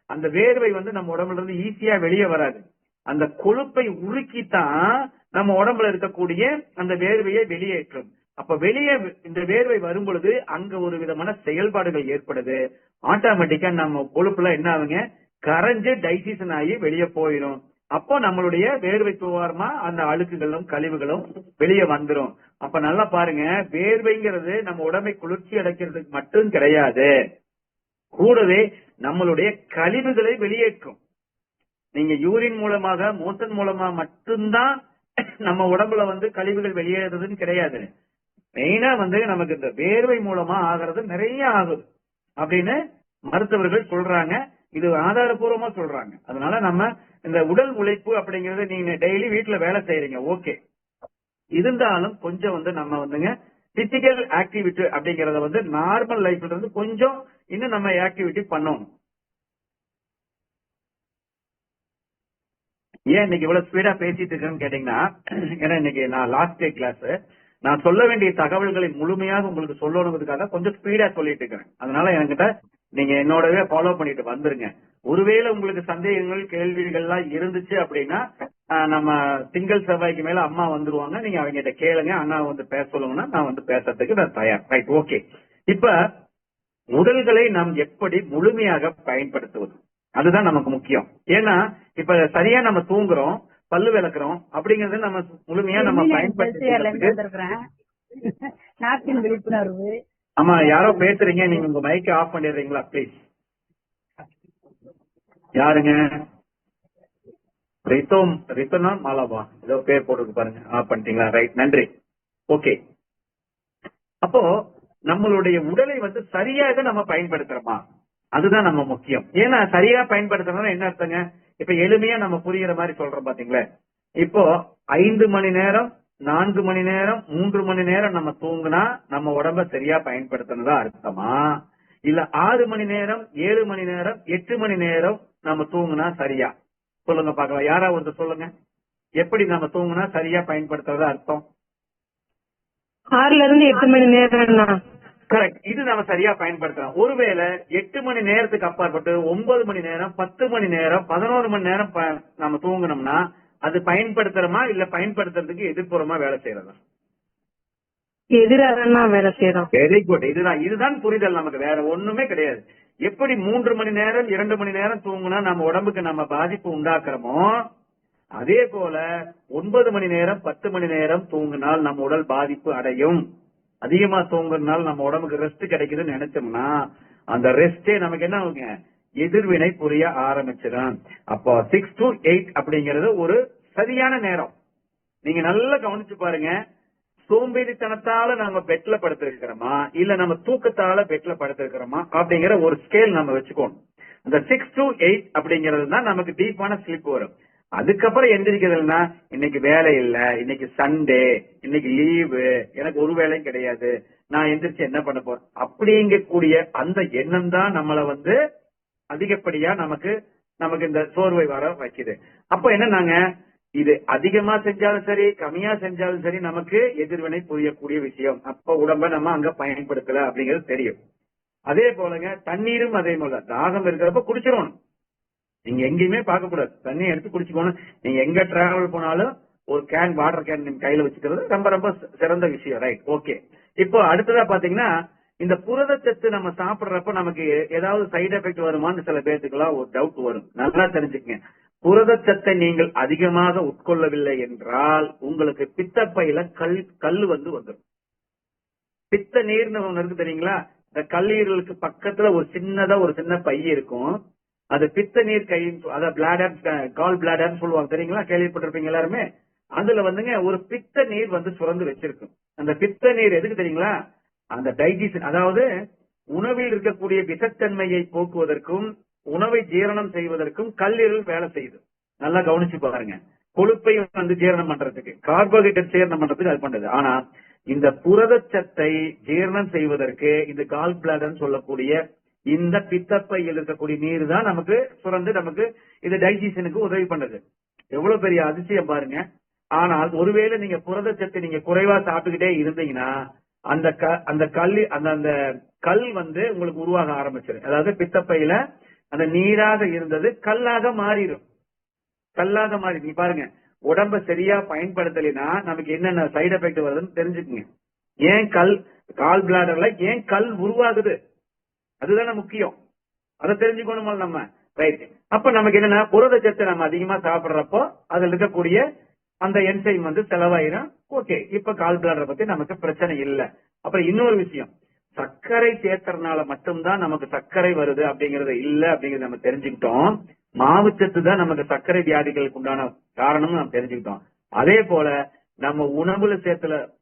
அந்த வேர்வை நம்ம உடம்புல இருந்து ஈஸியா வெளியே வராது. அந்த கொழுப்பை உருக்கித்தான் நம்ம உடம்புல இருக்கக்கூடிய அந்த வேர்வையை வெளியேற்றும். அப்ப வெளியே இந்த வேர்வை வரும் பொழுது அங்க ஒரு விதமான செயல்பாடுகள் ஏற்படுது. ஆட்டோமேட்டிக்கா நம்ம கொழுப்புல என்ன ஆகுங்க, கரைஞ்சு டைஜஷன் ஆகி வெளியே போயிடும். அப்போ நம்மளுடைய வேர்வை துவாரமா அந்த அழுக்குகளும் கழிவுகளும் வெளியே வந்துடும். அப்ப நல்லா பாருங்க, வேர்வைங்கிறது நம்ம உடம்பை குளிர்ச்சி அடைக்கிறதுக்கு மட்டும் கிடையாது, கூடவே நம்மளுடைய கழிவுகளை வெளியேற்றும். நீங்க யூரின் மூலமாக மோஷன் மூலமா மட்டும்தான் நம்ம உடம்புல கழிவுகள் வெளியேறதுன்னு கிடையாது. மெயினா நமக்கு இந்த வேர்வை மூலமா ஆகிறது நிறைய ஆகுது அப்படின்னு மருத்துவர்கள் சொல்றாங்க. இது ஆதாரபூர்வமா சொல்றாங்க. அதனால நம்ம இந்த உடல் உழைப்பு அப்படிங்கறது நீங்க டெய்லி வீட்டுல வேலை செய்யறீங்க, ஓகே. இருந்தாலும் கொஞ்சம் நம்ம பிசிக்கல் ஆக்டிவிட்டி அப்படிங்கறத நார்மல் லைஃப்ல இருந்து கொஞ்சம் இன்னும் நம்ம ஆக்டிவிட்டி பண்ணணும். ஏன் இன்னைக்கு இவ்வளவு ஸ்பீடா பேசிட்டு இருக்கேன்னு கேட்டீங்கன்னா, ஏன்னா இன்னைக்கு நான் லாஸ்ட் டே கிளாஸ், நான் சொல்ல வேண்டிய தகவல்களை முழுமையாக உங்களுக்கு சொல்லணுங்கிறதுக்காக கொஞ்சம் ஸ்பீடா சொல்லிட்டு இருக்கிறேன். அதனால என்கிட்ட நீங்க என்னோடவே ஃபாலோ பண்ணிட்டு வந்துருங்க. ஒருவேளை உங்களுக்கு சந்தேகங்கள் கேள்விகள்லாம் இருந்துச்சு அப்படின்னா நம்ம திங்கள் செவ்வாய்க்கு மேல அம்மா வந்துருவாங்க. நீங்க அவங்க கிட்ட கேளுங்க, அண்ணா வந்து பேச சொல்லுங்கன்னா நான் வந்து பேசுறதுக்கு நான் தயார். Right, okay. இப்ப உடல்களை நாம் எப்படி முழுமையாக பயன்படுத்துவது, அதுதான் நமக்கு முக்கியம். ஏன்னா இப்ப சரியா நம்ம தூங்குறோம், பல்லு விளக்குறோம் அப்படிங்கறது நம்ம முழுமையா நம்ம பயன்படுத்தி. விழிப்புணர்வு. ஆமா, யாரோ பேசுறீங்க, நீங்க உங்க மைக்க ஆஃப் பண்ணிடுறீங்களா ப்ளீஸ்? யாருங்க? ரித்தோனா மாலாவா ஏதோ பேர் போட்டுருக்கு பாருங்க, ஆஃப் பண்ணிட்டீங்களா? ரைட், நன்றி. ஓகே. அப்போ நம்மளுடைய உடலை வந்து சரியாக நம்ம பயன்படுத்துறோமா, அதுதான் நம்ம முக்கியம். ஏன்னா சரியா பயன்படுத்துறோம்னா என்ன அர்த்தங்க? இப்ப எளிமையா நம்ம புரியுற மாதிரி சொல்றோம் பாத்தீங்களா. இப்போ 5 மணி நேரம், 4 மணி நேரம், 3 மணி நேரம் நம்ம தூங்குனா நம்ம உடம்ப சரியா பயன்படுத்தினதா அர்த்தமா, இல்ல 6 மணி நேரம், 7 மணி நேரம், 8 மணி நேரம் நம்ம தூங்குனா சரியா? சொல்லுங்க பாக்கலாம், யாராவது சொல்லுங்க. எப்படி நம்ம தூங்குனா சரியா பயன்படுத்துறதா அர்த்தம்? 6 to 8 மணி நேரம். கரெக்ட், இது நம்ம சரியா பயன்படுத்தலாம். ஒருவேளை 8 மணி நேரத்துக்கு அப்பாற்பட்டு 9 மணி நேரம், 10 மணி நேரம், 11 மணி நேரம் நம்ம தூங்கணும்னா அது பயன்படுத்துறோமா இல்ல பயன்படுத்துறதுக்கு எதிர்ப்புறமா வேலை செய்யறதா? எதிராக வேலை செய்யறோம். வெரி குட், இதுதான் புரிதல் நமக்கு, வேற ஒண்ணுமே கிடையாது. எப்படி 3 மணி நேரம் 2 மணி நேரம் தூங்குனா நம்ம உடம்புக்கு நம்ம பாதிப்பு உண்டாக்குறோமோ, அதே போல 9 மணி நேரம் 10 மணி நேரம் தூங்கினால் நம்ம உடல் பாதிப்பு அடையும். அதிகமா தூங்குறதுனால நம்ம உடம்புக்கு ரெஸ்ட் கிடைக்குதுன்னு நினைச்சோம்னா அந்த ரெஸ்டே நமக்கு என்ன ஆகுங்க, எதிர்வினை புரிய ஆரம்பிச்சிடும். அப்போ 6 to 8 அப்படிங்கறது ஒரு சரியான நேரம். நீங்க நல்லா கவனிச்சு பாருங்க, சோம்பேறித்தனத்தால நம்ம பெட்ல படுத்திருக்கிறோமா இல்ல நம்ம தூக்கத்தால பெட்ல படுத்திருக்கிறோமா அப்படிங்கிற ஒரு ஸ்கேல் நம்ம வச்சுக்கோணும். அந்த 6 to 8 அப்படிங்கிறது தான் நமக்கு டீப்பான ஸ்லீப் வரும். அதுக்கப்புறம் எந்திரிக்கிறதுனா இன்னைக்கு வேலை இல்ல, இன்னைக்கு சண்டே, இன்னைக்கு லீவு, எனக்கு ஒரு வேலையும் கிடையாது, நான் எந்திரிச்சு என்ன பண்ண போறேன் அப்படிங்கக்கூடிய அந்த எண்ணம் தான் நம்மளை வந்து அதிகப்படியா நமக்கு இந்த சோர்வை வர வைக்குது. அப்ப என்னன்னாங்க, இது அதிகமா செஞ்சாலும் சரி கம்மியா செஞ்சாலும் சரி நமக்கு எதிர்வினை புரியக்கூடிய விஷயம். அப்ப உடம்ப நம்ம அங்க பயன்படுத்தல அப்படிங்கிறது தெரியும். அதே போலங்க தண்ணீரும் அதே போல, தாகம் இருக்கிறப்ப குடிச்சிடணும். நீங்க எங்கேயுமே பார்க்க கூடாது, தண்ணி எடுத்து குடிச்சுக்கணும். நீங்க எங்க டிராவல் போனாலும் ஒரு கேன், வாட்டர் கேன் நீங்க கையில வச்சுக்கிறது ரொம்ப ரொம்ப சிறந்த விஷயம். Right, okay. இப்போ அடுத்ததா பாத்தீங்கன்னா, இந்த புரதச்சத்து நம்ம சாப்பிடுறப்ப நமக்கு ஏதாவது சைடு எஃபெக்ட் வருமானு சில பேர்த்துக்கெல்லாம் ஒரு டவுட் வரும். நல்லா தெரிஞ்சுக்கங்க, புரதச்சத்தை நீங்கள் அதிகமாக உட்கொள்ளவில்லை என்றால் உங்களுக்கு பித்தப்பையில கல் வந்துடும். பித்த நீர்னு ஒண்ணு இருக்கு தெரியுங்களா? இந்த கல்லீரலுக்கு பக்கத்துல ஒரு சின்ன பை இருக்கும், அது பித்த நீர் கை, அதாவது பிளாடர், கால் பிளாடர் சொல்லுவாங்க தெரியுங்களா, கேள்விப்பட்டிருப்பீங்க எல்லாருமே. அதுல வந்துங்க ஒரு பித்த நீர் வந்து சுரந்து வச்சிருக்கும். அந்த பித்த நீர் எதுக்கு தெரியுங்களா? அந்த டைஜஷன், அதாவது உணவில் இருக்கக்கூடிய விஷத்தன்மையை போக்குவதற்கும் உணவை ஜீரணம் செய்வதற்கும் கல்லீரல் வேலை செய்யுது. நல்லா கவனிச்சு பாருங்க, கொழுப்பை வந்து ஜீரணம் பண்றதுக்கு, கார்போஹைட்ரேட் ஜீரணம் பண்றதுக்கு அது பண்றது. ஆனா இந்த புரதச்சத்தை ஜீரணம் செய்வதற்கு இந்த கால் பிளாடர் சொல்லக்கூடிய இந்த பித்தப்பையில் இருக்கக்கூடிய நீர் தான் நமக்கு சுரந்து நமக்கு இது டைஜஷனுக்கு உதவி பண்றது. எவ்வளவு பெரிய அதிசயம் பாருங்க. ஆனால் ஒருவேளை நீங்க புரதச்சத்தை நீங்க குறைவா சாப்பிட்டுக்கிட்டே இருந்தீங்கன்னா அந்த கல் வந்து உங்களுக்கு உருவாக ஆரம்பிச்சிடும். அதாவது பித்தப்பையில அந்த நீராக இருந்தது கல்லாக மாறிடும். நீ பாருங்க, உடம்ப சரியா பயன்படுத்தலைன்னா நமக்கு என்னென்ன சைடு எஃபெக்ட் வருதுன்னு தெரிஞ்சுக்குங்க. ஏன் கால் பிளாடர்ல ஏன் கல் உருவாகுது, அதுதானே முக்கியம். அதை தெரிஞ்சுக்கணுமா நம்ம? ரைட். அப்ப நமக்கு என்னன்னா, புரதச்சத்தை நம்ம அதிகமா சாப்பிடுறப்போ அதுல இருக்கக்கூடிய அந்த என்சைம் வந்து செலவாயிரும். ஓகே, இப்ப கால் பிளாடரை பத்தி நமக்கு பிரச்சனை இல்லை. அப்புறம் இன்னொரு விஷயம், சர்க்கரை சேர்த்தறனால மட்டும்தான் நமக்கு சர்க்கரை வருது அப்படிங்கறது இல்ல அப்படிங்கறது நம்ம தெரிஞ்சுக்கிட்டோம். மாவுச்சத்து தான் நமக்கு சர்க்கரை வியாதிகளுக்கு உண்டான காரணம் நம்ம தெரிஞ்சுக்கிட்டோம். அதே போல நம்ம உணவுல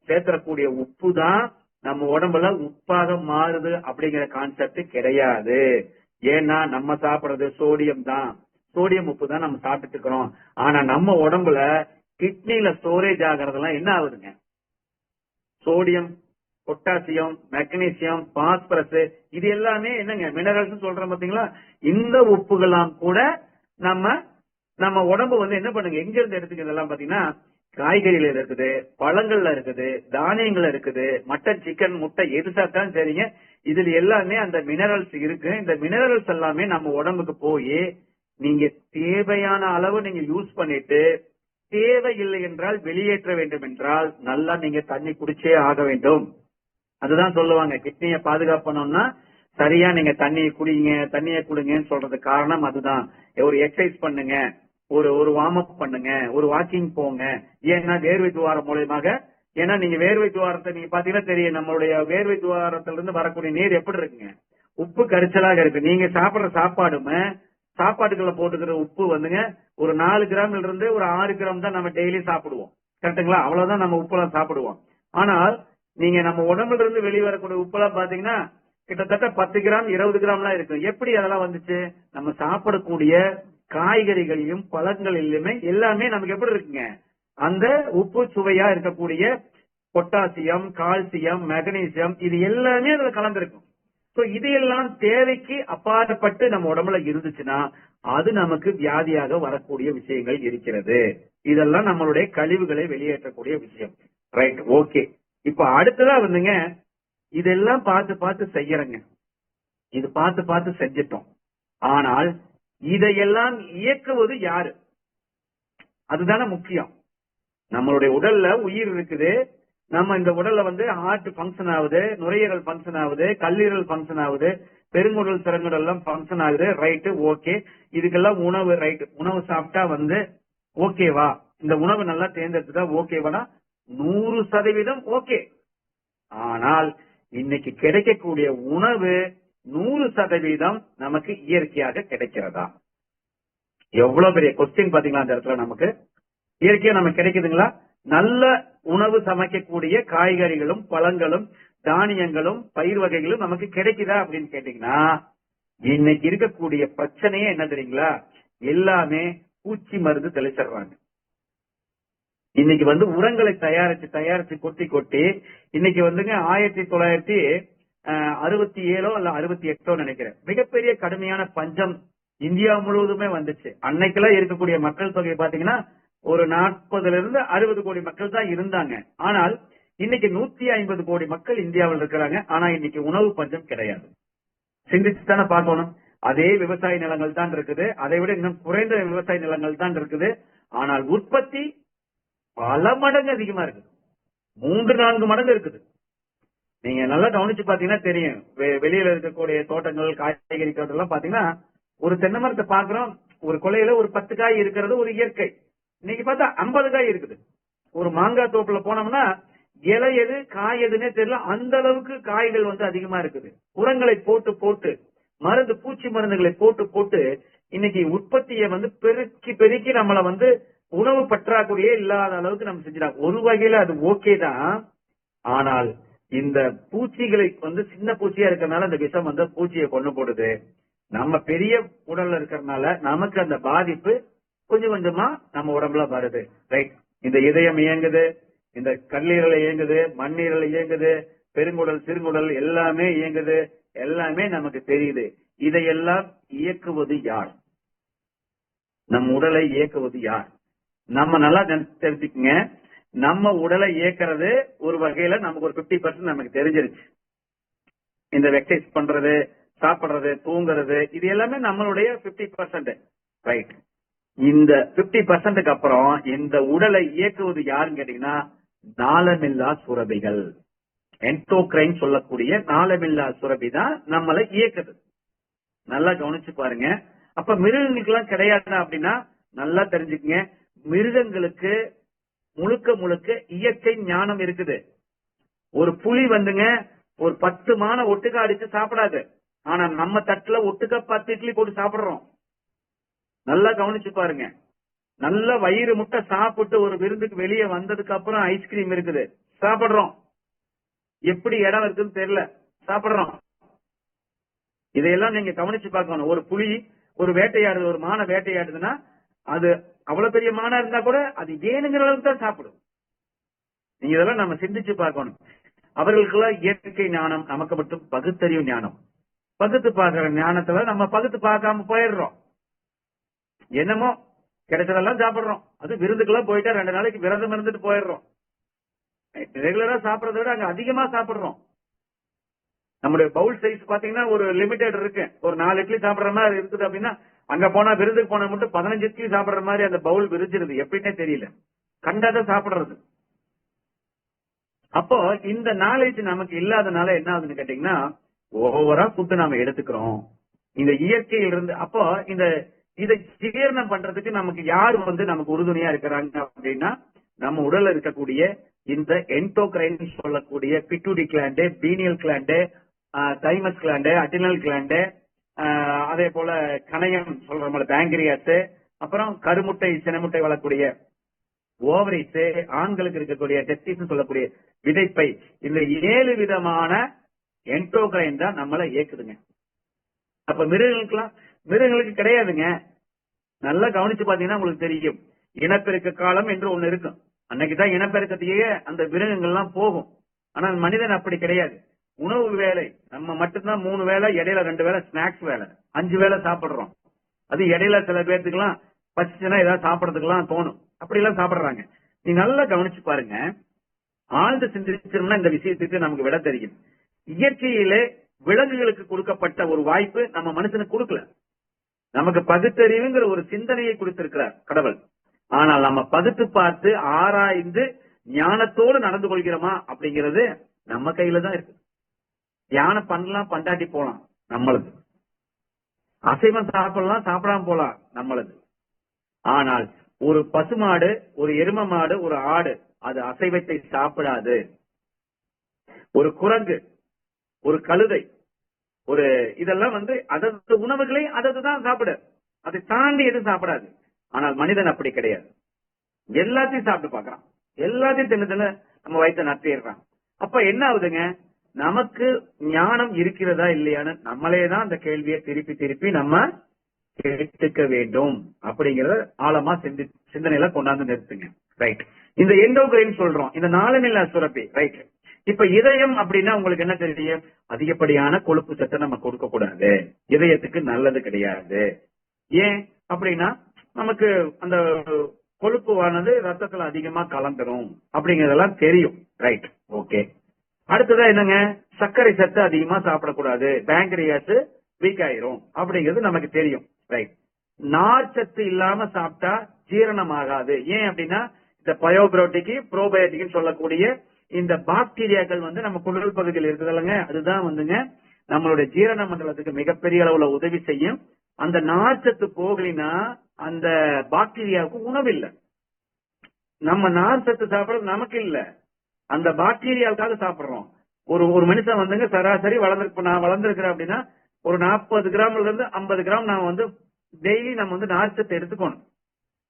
சேர்த்தக்கூடிய உப்பு தான் நம்ம உடம்புல உப்பாக மாறுது அப்படிங்கிற கான்செப்ட் கிடையாது. ஏன்னா நம்ம சாப்பிடுறது சோடியம் தான், சோடியம் உப்பு தான் நம்ம சாப்பிட்டு இருக்கிறோம். ஆனா நம்ம உடம்புல கிட்னில ஸ்டோரேஜ் ஆகிறதெல்லாம் என்ன ஆகுதுங்க, சோடியம், பொட்டாசியம், மெக்னீசியம், பாஸ்பரஸ், இது எல்லாமே என்னங்க மினரல்ஸ் சொல்றோம் பாத்தீங்களா. இந்த உப்புகளாம் கூட நம்ம உடம்பு வந்து என்ன பண்ணுங்க, எங்க இருந்து எடுத்துக்கிறது எல்லாம் பாத்தீங்கன்னா காய்கறியில இருக்குது, பழங்கள்ல இருக்குது, தானியங்கள்ல இருக்குது, மட்டன், சிக்கன், முட்டை எது சாப்பிட்டாலும் சரிங்க, இதுல எல்லாமே அந்த மினரல்ஸ் இருக்கு. இந்த மினரல்ஸ் எல்லாமே நம்ம உடம்புக்கு போய் நீங்க தேவையான அளவு நீங்க யூஸ் பண்ணிட்டு தேவையில்லை என்றால் வெளியேற்ற வேண்டும் என்றால் நல்லா நீங்க தண்ணி குடிச்சே ஆக வேண்டும். அதுதான் சொல்லுவாங்க, கிட்னியை பாதுகாக்கணும்னா சரியா நீங்க தண்ணியை குடிங்க, தண்ணியை குடுங்கன்னு சொல்றதுக்கு காரணம் அதுதான். ஒரு எக்ஸசைஸ் பண்ணுங்க, ஒரு வார்ம் அப் பண்ணுங்க, ஒரு வாக்கிங் போங்க. ஏன்னா வேர்வை துவாரம் மூலமாக, ஏன்னா நீங்க வேர்வை துவாரத்தை நீங்க பாத்தீங்கன்னா தெரியும், நம்மளுடைய வேர்வை துவாரத்திலிருந்து வரக்கூடிய நீர் எப்படி இருக்குங்க, உப்பு கரிச்சலாக இருக்கு. நீங்க சாப்பிடுற சாப்பாட்டுக்குள்ள போட்டுக்கிற உப்பு வந்துங்க ஒரு 4 கிராம்ல இருந்து ஒரு 6 கிராம் தான் நம்ம டெய்லி சாப்பிடுவோம். கரெக்டுங்களா? அவ்வளவுதான் நம்ம உப்பெல்லாம் சாப்பிடுவோம். ஆனால் நீங்க நம்ம உடம்புல இருந்து வெளிவரக்கூடிய உப்பெல்லாம் பாத்தீங்கன்னா கிட்டத்தட்ட 10 கிராம் 20 கிராம்லாம் இருக்கு. எப்படி அதெல்லாம் வந்துச்சு? நம்ம சாப்பிடக்கூடிய காய்கறிகளையும் பழங்களிலுமே எல்லாமே நமக்கு எப்படி இருக்குங்க, அந்த உப்பு சுவையா இருக்கக்கூடிய பொட்டாசியம், கால்சியம், மெக்னீசியம் இது எல்லாமே அதுல கலந்துருக்கும். சோ இதையெல்லாம் தேவைக்கு அப்பாற்பட்டு நம்ம உடம்புல இருந்துச்சுன்னா அது நமக்கு வியாதியாக வரக்கூடிய விஷயங்கள் இருக்கிறது. இதெல்லாம் நம்மளுடைய கழிவுகளை வெளியேற்றக்கூடிய விஷயம். Right, okay. இப்ப அடுத்ததா வந்துங்க, இதெல்லாம் பார்த்து செய்யறங்க. இது பார்த்து செஞ்சிட்டோம். ஆனால் இதையெல்லாம் இயக்குவது யாரு? அதுதானே முக்கியம். நம்மளுடைய உடல்ல உயிர் இருக்குது. நம்ம இந்த உடல்ல வந்து ஹார்ட் பங்கன் ஆகுது, நுரையீரல் பங்கன் ஆகுது, கல்லீரல் பங்கன் ஆகுது, பெருங்குடல் சிறுங்குடல் எல்லாம் பங்கன் ஆகுது. Right, okay. இதுக்கெல்லாம் உணவு, ரைட், உணவு சாப்பிட்டா வந்து ஓகேவா? இந்த உணவு நல்லா தேர்ந்தெடுத்துட்டா ஓகேவா? 100% ஓகே. ஆனால் இன்னைக்கு கிடைக்கக்கூடிய உணவு 100% நமக்கு இயற்கையாக கிடைக்கிறதா? எவ்வளவு பெரிய கொஸ்டின் பாத்தீங்களா அந்த இடத்துல. நமக்கு இயற்கையா நமக்கு கிடைக்குதுங்களா? நல்ல உணவு சமைக்கக்கூடிய காய்கறிகளும் பழங்களும் தானியங்களும் பயிர் வகைகளும் நமக்கு கிடைக்குதா அப்படின்னு கேட்டீங்கன்னா, இன்னைக்கு இருக்கக்கூடிய பிரச்சனையே என்ன தெரியுங்களா? எல்லாமே பூச்சி மருந்து தெளிச்சிடுறாங்க. இன்னைக்கு வந்து உரங்களை தயாரிச்சு கொட்டி இன்னைக்கு வந்துங்க 1967 அல்ல 68 நினைக்கிறேன், மிகப்பெரிய கடுமையான பஞ்சம் இந்தியா முழுவதுமே வந்துச்சு. அன்னைக்கெல்லாம் இருக்கக்கூடிய மக்கள் தொகை பாத்தீங்கன்னா ஒரு 40 இருந்து 60 கோடி மக்கள் தான் இருந்தாங்க. ஆனால் இன்னைக்கு 150 கோடி மக்கள் இந்தியாவில் இருக்கிறாங்க. ஆனா இன்னைக்கு உணவு பஞ்சம் கிடையாது. சிந்திச்சு தானே பார்க்கணும். அதே விவசாய நிலங்கள் தான் இருக்குது, அதை விட இன்னும் குறைந்த விவசாய நிலங்கள் தான் இருக்குது. ஆனால் உற்பத்தி பல மடங்கு அதிகமா இருக்குது, 3-4 மடங்கு இருக்குது. நீங்க நல்லா கவனிச்சு பாத்தீங்கன்னா தெரியும். வெளியில இருக்கக்கூடிய தோட்டங்கள், காய்கறி தோட்டம் பாத்தீங்கன்னா ஒரு தென்னை மரத்தை பாக்குறோம், ஒரு கொலையில ஒரு 10 காய் இருக்கிறது ஒரு இயற்கை. இன்னைக்கு பார்த்தா 50 காய் இருக்குது. ஒரு மாங்காய் தோப்புல போனோம்னா இலை எது காய் எதுன்னே தெரியல, அந்த அளவுக்கு காய்கள் வந்து அதிகமா இருக்குது. உரங்களை போட்டு மருந்து, பூச்சி மருந்துகளை போட்டு இன்னைக்கு உற்பத்தியை வந்து பெருக்கி நம்மள வந்து உணவு பற்றாக்குறையே இல்லாத அளவுக்கு நம்ம செஞ்சிடாங்க. ஒரு வகையில அது ஓகே தான். ஆனால் இந்த பூச்சிகளை வந்து சின்ன பூச்சியா இருக்கிறதுனால அந்த விஷம் வந்து பூச்சியை கொண்டு போடுது. நம்ம பெரிய உடல்ல இருக்கிறதுனால நமக்கு அந்த பாதிப்பு கொஞ்சம் கொஞ்சமா நம்ம உடம்புல வருது. ரைட், இந்த இதயம் இயங்குது, இந்த கல்லீரல் இயங்குது, மண்ணீரல் இயங்குது, பெருங்குடல் சிறுங்குடல் எல்லாமே இயங்குது, எல்லாமே நமக்கு தெரியுது. இதையெல்லாம் இயக்குவது யார்? நம் உடலை இயக்குவது யார்? நம்ம நல்லா தெரிஞ்சுக்குங்க. நம்ம உடலை இயக்கிறது ஒரு வகையில நமக்கு ஒரு 50% நமக்கு தெரிஞ்சிருச்சு. இந்த எக்ஸசைஸ் பண்றது, சாப்பிடுறது, தூங்குறது, இது எல்லாமே நம்மளுடைய 50%. ரைட், இந்த 50%க்கு அப்புறம் இந்த உடலை இயக்குவது யாருன்னு கேட்டீங்கன்னா நாளமில்லா சுரபிகள், என்டோக்ரைன் சொல்லக்கூடிய நாளமில்லா சுரபி தான் நம்மளை இயக்குது. நல்லா கவனிச்சு பாருங்க. அப்ப மிருகங்களுக்கு எல்லாம் கிடையாது அப்படின்னா நல்லா தெரிஞ்சுக்கங்க. மிருகங்களுக்கு முழுக்க இயற்கை ஞானம் இருக்குது. ஒரு புலி வந்துங்க ஒரு 10 மான ஒட்டுக்கா அடிச்சு சாப்பிடாது. ஆனா நம்ம தட்டுல ஒட்டுக்கா 10 இட்லி போட்டு சாப்பிடுறோம். நல்லா கவனிச்சு பாருங்க. நல்ல வயிறு முட்டை சாப்பிட்டு ஒரு விருந்துக்கு வெளியே வந்ததுக்கு அப்புறம் ஐஸ்கிரீம் இருக்குது, சாப்பிடுறோம். எப்படி இடம் இருக்குன்னு தெரியல, சாப்பிடுறோம். இதையெல்லாம் நீங்க கவனிச்சு பார்க்கணும். ஒரு புலி ஒரு வேட்டையாடுது, ஒரு மான வேட்டையாடுதுன்னா அது அவ்வளவு பெரிய மானா இருந்தா கூட அது வேணுங்கிற அளவுக்கு தான் சாப்பிடும். நீங்க இதெல்லாம் நம்ம சிந்திச்சு பார்க்கணும். அவர்களுக்கெல்லாம் இயற்கை ஞானம், நமக்கு மட்டும் பகுத்தறிவு ஞானம். பகுத்து பார்க்கிற ஞானத்துல நம்ம பகுத்து பார்க்காம போயிடுறோம். என்னமோ கிடைச்சதெல்லாம் சாப்பிடுறோம். அது விருந்துக்கெல்லாம் போயிட்டா 2 நாளைக்கு விரதம் இருந்துட்டு போயிடுறோம். ரெகுலரா சாப்பிடறத விட அங்க அதிகமா சாப்பிடுறோம். நம்முடைய பவுல் சைஸ் பாத்தீங்கன்னா ஒரு லிமிடெட் இருக்கு. ஒரு 4 இட்லி சாப்பிடுற மாதிரி இருக்குது அப்படின்னா அங்க போனா விருதுக்கு போனா மட்டும் 15 இட்லி சாப்பிடுற மாதிரி அந்த பவுல் விரிச்சிருது, எப்படின்னே தெரியல, கண்டதை சாப்பிடுறது. அப்போ இந்த நாலேஜ் நமக்கு இல்லாதனால என்ன ஆகுதுன்னு கேட்டீங்கன்னா, ஓவரா ஃபுட் நாம எடுத்துக்கிறோம் இந்த இயற்கையிலிருந்து. அப்போ இதை ஜீரணம் பண்றதுக்கு நமக்கு யார் நமக்கு உறுதுணையா இருக்கிறாங்க அப்படின்னா, நம்ம உடல்ல இருக்கக்கூடிய இந்த என்டோக்ரைன் சொல்லக்கூடிய pituitary gland, pineal gland, thymus gland, adrenal gland, அதே போல கணையம் சொல்ற பேங்கிரியாஸ், அப்புறம் கருமுட்டை சினைமுட்டை வளரக்கூடிய ஓவரிஸ், ஆண்களுக்கு இருக்கக்கூடிய டெஸ்டிஸ் சொல்லக்கூடிய விதைப்பை, இந்த 7 விதமான என்டோக்ரைன் தான் நம்மளை இயக்குதுங்க. அப்ப மிருகங்களுக்கு கிடையாதுங்க. நல்லா கவனிச்சு பாத்தீங்கன்னா உங்களுக்கு தெரியும், இனப்பெருக்க காலம் என்று ஒண்ணு இருக்கும். அன்னைக்குதான் இனப்பெருக்கத்தையே அந்த மிருகங்கள்லாம் போகும். ஆனால் மனிதன் அப்படி கிடையாது. உணவு வேலை நம்ம மட்டும்தான் 3 வேளை, இடையில 2 வேளை ஸ்நாக்ஸ் வேலை, 5 வேளை சாப்பிடுறோம். அது இடையில சில பேர்த்துக்கெல்லாம் பசிச்சுன்னா ஏதாவது சாப்பிடறதுக்கெல்லாம் தோணும், அப்படி எல்லாம் சாப்பிடுறாங்க. நீ நல்லா கவனிச்சு பாருங்க, ஆழ்ந்து சிந்திச்சோம்னா இந்த விஷயத்துக்கு நமக்கு விட தெரியும். இயற்கையிலே விலங்குகளுக்கு கொடுக்கப்பட்ட ஒரு வாய்ப்பு நம்ம மனுஷனுக்கு கொடுக்கல. நமக்கு பகுத்தறிவுங்கிற ஒரு சிந்தனையை கொடுத்திருக்கிறார் கடவுள். ஆனால் நம்ம பகுத்து பார்த்து ஆராய்ந்து ஞானத்தோடு நடந்து கொள்கிறோமா அப்படிங்கிறது நம்ம கையில தான் இருக்கு. தியானம் பண்ணலாம், பண்டாட்டி போலாம் நம்மளது. அசைவம் சாப்பிடலாம், சாப்பிடாம போலாம் நம்மளது. ஆனால் ஒரு பசுமாடு, ஒரு எரும மாடு, ஒரு ஆடு அது அசைவத்தை சாப்பிடாது. ஒரு குரங்கு, ஒரு கழுதை, ஒரு இதெல்லாம் அதது உணவுகளை அததுதான் சாப்பிடு, அதை தாண்டி எதுவும் சாப்பிடாது. ஆனால் மனிதன் அப்படி கிடையாது. எல்லாத்தையும் சாப்பிட்டு பாக்குறான், எல்லாத்தையும் தின்னு நம்ம வயிற்ற நட்டிடுறான். அப்ப என்ன ஆகுதுங்க, நமக்கு ஞானம் இருக்கிறதா இல்லையான்னு நம்மளேதான் அந்த கேள்வியை திருப்பி திருப்பி நம்ம கேட்டுக்க வேண்டும். அப்படிங்கறத ஆழமா சிந்தனையில கொண்டாந்து நிறுத்துங்க. ரைட். இந்த எண்டோகிரைன் சொல்றோம், இந்த நாளமில்லா சுரப்பி. ரைட். இப்ப இதயம் அப்படின்னா உங்களுக்கு என்ன தெரியும், அதிகப்படியான கொழுப்பு சத்தை நம்ம கொடுக்க கூடாது, இதயத்துக்கு நல்லது கிடையாது. ஏன் அப்படின்னா நமக்கு அந்த கொழுப்புவானது ரத்தத்துல அதிகமா கலந்துரும் அப்படிங்கறதெல்லாம் தெரியும். ரைட். ஓகே. அடுத்ததா என்னங்க, சர்க்கரை சத்து அதிகமா சாப்பிடக்கூடாது, பேங்கரியாஸ் வீக் ஆயிரும் அப்படிங்கிறது நமக்கு தெரியும். ரைட். நார்ச்சத்து இல்லாம சாப்பிட்டா ஜீரணம் ஆகாது. ஏன் அப்படின்னா இந்த பயோபிரோட்டிக், ப்ரோபயோட்டிக் சொல்லக்கூடிய இந்த பாக்டீரியாக்கள் நம்ம குடல் பகுதியில் இருக்குதுல்லங்க, அதுதான் நம்மளுடைய ஜீரண மண்டலத்துக்கு மிகப்பெரிய அளவுல உதவி செய்யும். அந்த நார்ச்சத்து போகலினா அந்த பாக்டீரியாவுக்கு உணவு இல்ல. நம்ம நார்ச்சத்து சாப்பிடுறது நமக்கு இல்ல, அந்த பாக்டீரியாவுக்காக சாப்பிடுறோம். ஒரு மனுஷன் சராசரி நான் வளர்ந்திருக்கிறேன் அப்படின்னா ஒரு 40 கிராம்ல இருந்து 50 கிராம் நான் டெய்லி நம்ம நார்ச்சத்து எடுத்துக்கணும்.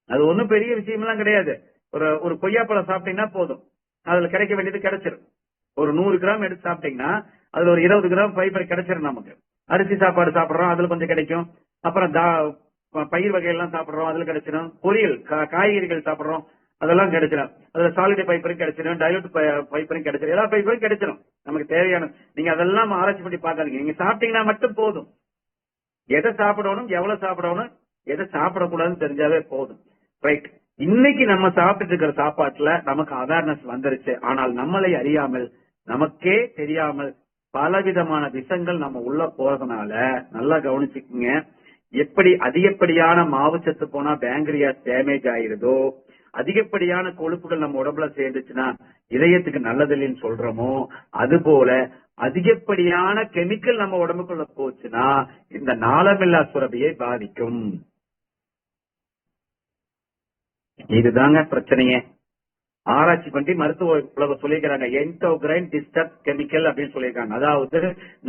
அது ஒண்ணும் பெரிய விஷயம் எல்லாம் கிடையாது. ஒரு கொய்யாப்பழம் சாப்பிட்டீங்கன்னா போதும், அதுல கிடைக்க வேண்டியது கிடைச்சிடும். ஒரு 100 கிராம் எடுத்து சாப்பிட்டீங்கன்னா அதுல ஒரு 20 கிராம் ஃபைபர் கிடைச்சிடும் நமக்கு. அரிசி சாப்பாடு சாப்பிடுறோம், அதுல கொஞ்சம் கிடைக்கும். அப்புறம் பயிர் வகையெல்லாம் சாப்பிடுறோம், அதுல கிடைச்சிடும். பொரியல் காய்கறிகள் சாப்பிடுறோம், அதெல்லாம் கிடைச்சிடும். அதுல சாலிட் ஃபைபரும் கிடைச்சிடும், டைலூட் ஃபைபரும் கிடைச்சிடும், எல்லா ஃபைபரும் கிடைச்சிடும் நமக்கு தேவையான. நீங்க அதெல்லாம் ஆராய்ச்சி பண்ணி பார்க்காதீங்க, நீங்க சாப்பிட்டீங்கன்னா மட்டும் போதும். எதை சாப்பிடணும், எவ்வளவு சாப்பிடணும், எதை சாப்பிடக்கூடாதுன்னு தெரிஞ்சாவே போதும். ரைட். இன்னைக்கு நம்ம சாப்பிட்டு இருக்கிற சாப்பாட்டுல நமக்கு அவேர்னஸ் வந்துருச்சு. ஆனால் நம்மளை அறியாமல், நமக்கே தெரியாமல் பலவிதமான விஷங்கள் நம்ம உள்ள போறதுனால நல்லா கவனிச்சுக்குங்க. எப்படி அதிகப்படியான மாவுச்சத்து போனா பேங்கரியாஸ் டேமேஜ் ஆயிருதோ, அதிகப்படியான கொழுப்புகள் நம்ம உடம்புல சேர்ந்துச்சுன்னா இதயத்துக்கு நல்லதில்லைன்னு சொல்றோமோ, அது போல அதிகப்படியான கெமிக்கல் நம்ம உடம்புக்குள்ள போச்சுன்னா இந்த நாளமில்லா சுரபியை பாதிக்கும். இதுதாங்க பிரச்சனையே. ஆராய்ச்சி பண்ணி மருத்துவ உலகம் சொல்லியிருக்கிறாங்க, என்டோகிரைன் டிஸ்டர்ப் கெமிக்கல் அப்படின்னு சொல்லியிருக்காங்க. அதாவது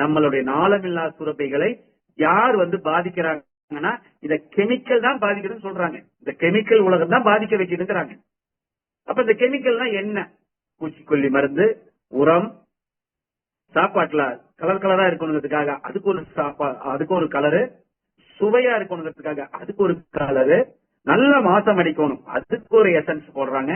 நம்மளுடைய நாளமில்லா சுரப்பிகளை யார் பாதிக்கிறாங்கன்னா இந்த கெமிக்கல் தான் பாதிக்குதுன்னு சொல்றாங்க. இந்த கெமிக்கல் உலகம் தான் பாதிக்க வைக்குதுங்கிறாங்க. அப்ப இந்த கெமிக்கல்னா என்ன? பூச்சிக்கொல்லி மருந்து, உரம், சாப்பாட்டுல கலர் கலரா இருக்கணுங்கிறதுக்காக அதுக்கு ஒரு கலரு, சுவையா இருக்கணுங்கிறதுக்காக அதுக்கு ஒரு கலரு, நல்ல மாசம் அடிக்கணும் அதுக்கு ஒரு எசன்ஸ் போடுறாங்க,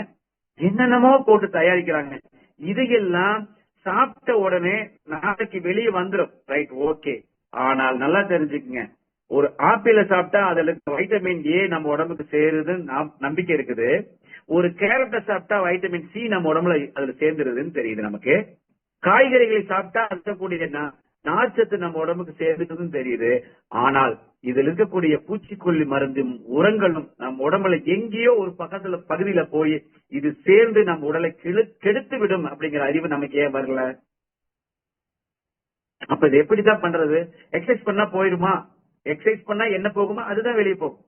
என்னென்னமோ போட்டு தயாரிக்கிறாங்க. இதையெல்லாம் சாப்பிட்ட உடனே நாளைக்கு வெளியே வந்துடும். ரைட். ஓகே. ஆனால் நல்லா தெரிஞ்சுக்குங்க, ஒரு ஆப்பிள சாப்பிட்டா அதுல வைட்டமின் ஏ நம்ம உடம்புக்கு சேருதுன்னு நம்பிக்கை இருக்குது. ஒரு கேரட்டை சாப்பிட்டா வைட்டமின் சி நம்ம உடம்புல அதுல சேர்ந்துருதுன்னு தெரியுது நமக்கு. காய்கறிகளை சாப்பிட்டா இருக்கக்கூடிய நார்ச்சத்து நம்ம உடம்புக்கு சேர்ந்துக்குதுன்னு தெரியுது. ஆனால் இதுல இருக்கக்கூடிய பூச்சிக்கொல்லி மருந்தும் உரங்களும் நம்ம உடம்புல எங்கேயோ ஒரு பகுதியில போய் இது சேர்ந்து நம்ம உடலை கெடுத்து விடும் அப்படிங்கிற அறிவு நமக்கு ஏன் வரல? அப்ப இது எப்படிதான் பண்றது? எக்ஸசைஸ் பண்ணா போயிருமா? எக்ஸசைஸ் பண்ணா என்ன போகுமா? அதுதான் வெளியே போகும்.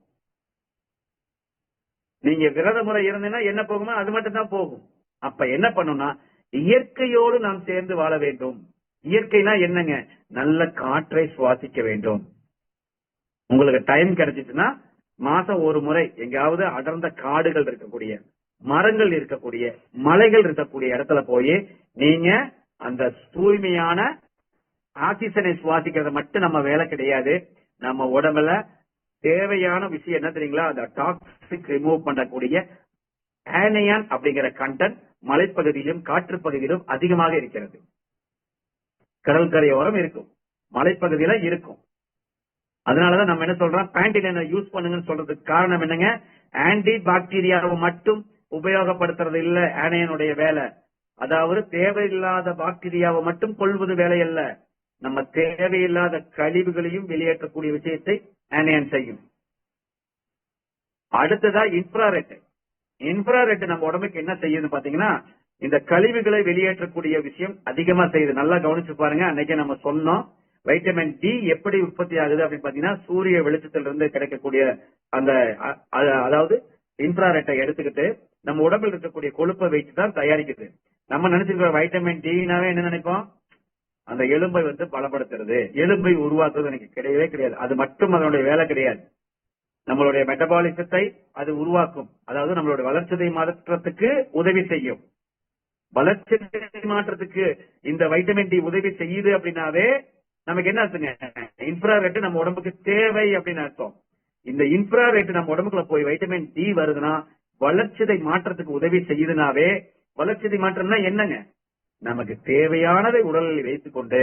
நீங்க விரத முறை இருந்தீங்கன்னா என்ன போகுமா? அது மட்டும் தான் போகும். அப்ப என்ன பண்ணணும்னா இயற்கையோடு நாம் சேர்ந்து வாழ வேண்டும். இயற்கைனா என்னங்க? நல்ல காற்றை சுவாசிக்க வேண்டும். உங்களுக்கு டைம் கிடைச்சிச்சுன்னா மாசம் ஒரு முறை எங்காவது அடர்ந்த காடுகள் இருக்கக்கூடிய, மரங்கள் இருக்கக்கூடிய, மலைகள் இருக்கக்கூடிய இடத்துல போய் நீங்க அந்த தூய்மையான ஆக்சிஜனை சுவாசிக்கிறது மட்டும் நம்ம வேலை கிடையாது. நம்ம உடம்புல தேவையான விஷயம் என்ன தெரியுங்களா? அந்த டாக்ஸிக் ரிமூவ் பண்ணக்கூடிய ஆனியான் அப்படிங்கிற கண்டென்ட் மலைப்பகுதியிலும் காற்று பகுதியிலும் அதிகமாக இருக்கிறது. கடல் கரையோரம் இருக்கும், மலைப்பகுதியில இருக்கும். அதனாலதான் நம்ம என்ன சொல்றோம், பேண்டிலைனர் யூஸ் பண்ணுங்கன்னு சொல்றதுக்கு காரணம் என்னங்க? ஆன்டி பாக்டீரியாவை மட்டும் உபயோகப்படுத்துறது இல்ல ஆனியனுடைய வேலை. அதாவது தேவையில்லாத பாக்டீரியாவை மட்டும் கொள்வது வேலை அல்ல, நம்ம தேவையில்லாத கழிவுகளையும் வெளியேற்றக்கூடிய விஷயத்தை ஆனியன் செய்யும். அடுத்ததா இன்ஃப்ராரெட். இன்ஃப்ராரெட் நம்ம உடம்புக்கு என்ன செய்யுதுன்னு பாத்தீங்கன்னா, இந்த கழிவுகளை வெளியேற்றக்கூடிய விஷயம் அதிகமா செய்யுது. நல்லா கவனிச்சு பாருங்க. அன்னைக்கு நம்ம சொன்னோம் வைட்டமின் டி எப்படி உற்பத்தி ஆகுது அப்படின்னு பாத்தீங்கன்னா, சூரிய வெளிச்சத்திலிருந்து கிடைக்கக்கூடிய அந்த அதாவது இன்ஃப்ராரெட்டை எடுத்துக்கிட்டு நம்ம உடம்பில் இருக்கக்கூடிய கொழுப்பை வைத்து தான் தயாரிக்குது. நம்ம நினைச்சிருக்கிற வைட்டமின் டினாவே என்ன நினைப்போம்? அந்த எலும்பை பலப்படுத்துறது, எலும்பை உருவாக்குறது. எனக்கு கிடையவே கிடையாது. அது மட்டும் அதனுடைய வேலை கிடையாது. நம்மளுடைய மெட்டபாலிசத்தை அது உருவாக்கும். அதாவது நம்மளுடைய வளர்ச்சிதை மாற்றத்துக்கு உதவி செய்யும். வளர்ச்சிதை மாற்றத்துக்கு இந்த வைட்டமின் டி உதவி செய்யுது அப்படின்னாவே நமக்கு என்ன அர்த்தங்க? இன்ஃப்ராரெட் நம்ம உடம்புக்கு தேவை அப்படின்னு அர்த்தம். இந்த இன்ஃப்ராரெட் நம்ம உடம்புக்குள்ள போய் வைட்டமின் டி வருதுன்னா வளர்ச்சிதை மாற்றத்துக்கு உதவி செய்யுதுனாவே, வளர்ச்சிதை மாற்றம்னா என்னங்க? நமக்கு தேவையானதை உடலில் வைத்துக் கொண்டு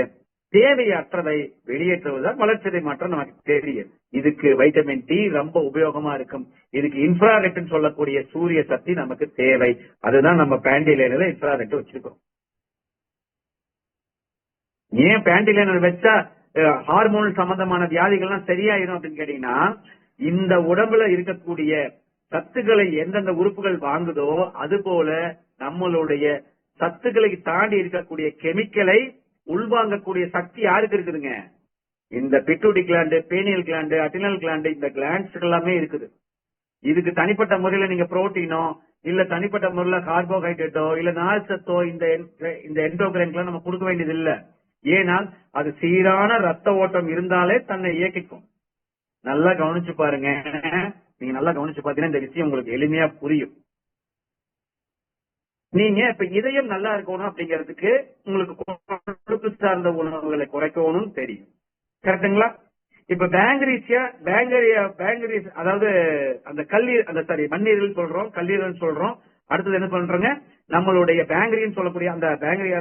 தேவையற்றதை வெளியேற்றுவதுதான் வளர்ச்சிதை மாற்றம். நமக்கு தெரியும். இதுக்கு வைட்டமின் டி ரொம்ப உபயோகமா இருக்கும். இதுக்கு இன்ஃப்ராரெட் சொல்லக்கூடிய சூரிய சக்தி நமக்கு தேவை. அதுதான் நம்ம பேண்டிலைனர்ல இன்ஃப்ராரெட் வச்சிருக்கோம். ஏன் பேண்டிலைனர் வச்சா ஹார்மோன் சம்பந்தமான வியாதிகள்லாம் சரியாயிரும் அப்படின்னு கேட்டீங்கன்னா, இந்த உடம்புல இருக்கக்கூடிய சத்துக்களை எந்தெந்த உறுப்புகள் வாங்குதோ அது போல நம்மளுடைய சத்துக்களை தாண்டி இருக்கக்கூடிய கெமிக்கலை உள்வாங்கக்கூடிய சக்தி யாருக்கு இருக்குதுங்க? இந்த pituitary gland, pineal gland, adrenal gland, இந்த கிளாண்ட்ஸ் எல்லாமே இருக்குது. இதுக்கு தனிப்பட்ட முறையில நீங்க புரோட்டீனோ இல்ல தனிப்பட்ட முறையில கார்போஹைட்ரேட்டோ இல்ல நார் சத்தோ இந்த எண்டோகிரைன்லாம் நம்ம கொடுக்க வேண்டியது இல்ல. ஏனால் அது சீரான ரத்த ஓட்டம் இருந்தாலே தன்னை இயக்கிக்கும். நல்லா கவனிச்சு பாருங்க. நீங்க நல்லா கவனிச்சு பாத்தீங்கன்னா இந்த விஷயம் உங்களுக்கு எளிமையா புரியும். நீங்க இப்ப இதயம் நல்லா இருக்கணும் அப்படிங்கிறதுக்கு உங்களுக்கு கொழுப்பு சார்ந்த உணவுகளை குறைக்கணும் தெரியும். கரெக்டுங்களா? இப்ப பேங்கரிஸ் அதாவது அந்த மண்ணீரல் சொல்றோம், கல்லீரல் சொல்றோம். அடுத்தது என்ன பண்றோங்க? நம்மளுடைய பேங்கரின்னு சொல்லக்கூடிய அந்த பேங்கரியா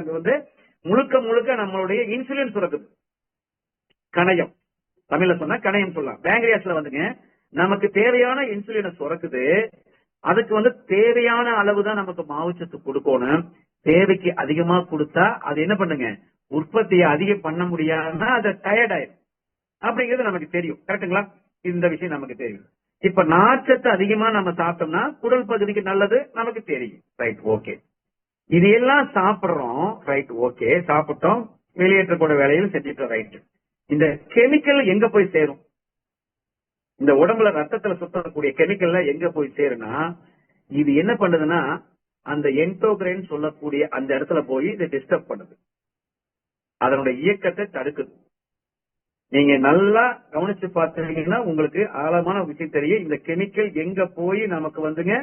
முழுக்க முழுக்க நம்மளுடைய இன்சுலின் சுரக்குது. கணையம், தமிழ்ல சொன்னா கணையம் சொல்லலாம். பேங்கரியாஸ்ல நமக்கு தேவையான இன்சுலினை சுரக்குது. அதுக்கு தேவையான அளவு தான் நமக்கு மாவுச்சத்து கொடுக்கணும். தேவைக்கு அதிகமா கொடுத்தா அது என்ன பண்ணுங்க? உற்பத்தியை அதிகம் பண்ண முடியாம அது டயர்ட் ஆயிடும் அப்படிங்கிறது நமக்கு தெரியும். கரெக்டுங்களா? இந்த விஷயம் நமக்கு தெரியும். இப்ப நார்ச்சத்து அதிகமா நம்ம சாப்பிட்டோம்னா குடல் பகுதிக்கு நல்லது நமக்கு தெரியும். Right, okay. இது எல்லாம் சாப்பிடுறோம். ரைட், ஓகே, சாப்பிட்டோம், வெளியேற்றக்கூடிய வேலையில் செஞ்சுட்டோம். ரைட். இந்த கெமிக்கல் எங்க போய் சேரும்? இந்த உடம்புல ரத்தத்துல சுத்தக்கூடிய கெமிக்கல்ல எங்க போய் சேருனா, இது என்ன பண்ணுதுன்னா அந்த என்டோகிரைன் சொல்லக்கூடிய அந்த இடத்துல போய் இதை டிஸ்டர்ப் பண்ணுது. அதனுடைய இயக்கத்தை தடுக்குது. நீங்க நல்லா கவனிச்சு பார்த்தீங்கன்னா உங்களுக்கு ஆழமான விஷயம் தெரியும். இந்த கெமிக்கல் எங்க போய் நமக்கு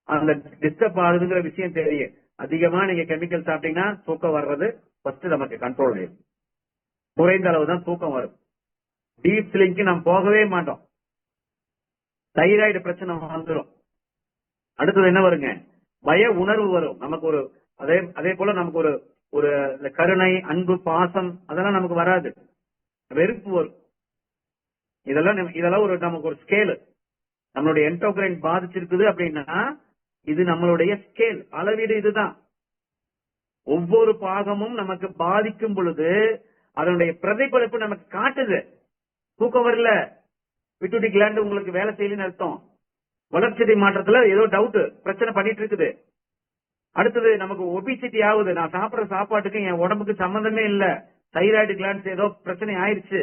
அந்த டிஸ்டர்ப் ஆகுதுங்கிற விஷயம் தெரியும். அதிகமா நீங்க கெமிக்கல் சாப்பிட்டீங்கன்னா தூக்கம் வர்றது ஃபர்ஸ்ட் நமக்கு கண்ட்ரோல் ஆயிடும். குறைந்த அளவு தான் தூக்கம் வரும். டீப் ஸ்லீப்க்கு நாம் போகவே மாட்டோம். தைராய்டு பிரச்சனை வந்துடும். அடுத்தது என்ன வருங்க? பய உணர்வு வரும். நமக்கு ஒரு அதே போல நமக்கு ஒரு கருணை, அன்பு, பாசம் அதெல்லாம் நமக்கு வராது. வெறுப்பு வரும். இதெல்லாம் நமக்கு ஒரு ஸ்கேல். நம்மளுடைய என்டோகிரைன் பாதிச்சிருக்குது அப்படின்னா இது நம்மளுடைய ஸ்கேல், அளவீடு. இதுதான் ஒவ்வொரு பாகமும் நமக்கு பாதிக்கும் பொழுது அதனுடைய பிரதிபலிப்பு நமக்கு காட்டுது. தூக்கம் வரல, பிட்யூட்டரி கிளாண்ட் உங்களுக்கு வேலை செய்யலன்னு அர்த்தம். வளர்ச்சிதை மாற்றத்துல ஏதோ டவுட் பிரச்சனை பண்ணிட்டு இருக்குது. அடுத்தது நமக்கு ஒபிசிட்டி ஆகுது. நான் சாப்பிடுற சாப்பாட்டுக்கு என் உடம்புக்கு சம்பந்தமே இல்ல. தைராய்டு கிளாண்ட்ஸ் ஏதோ பிரச்சனை ஆயிருச்சு.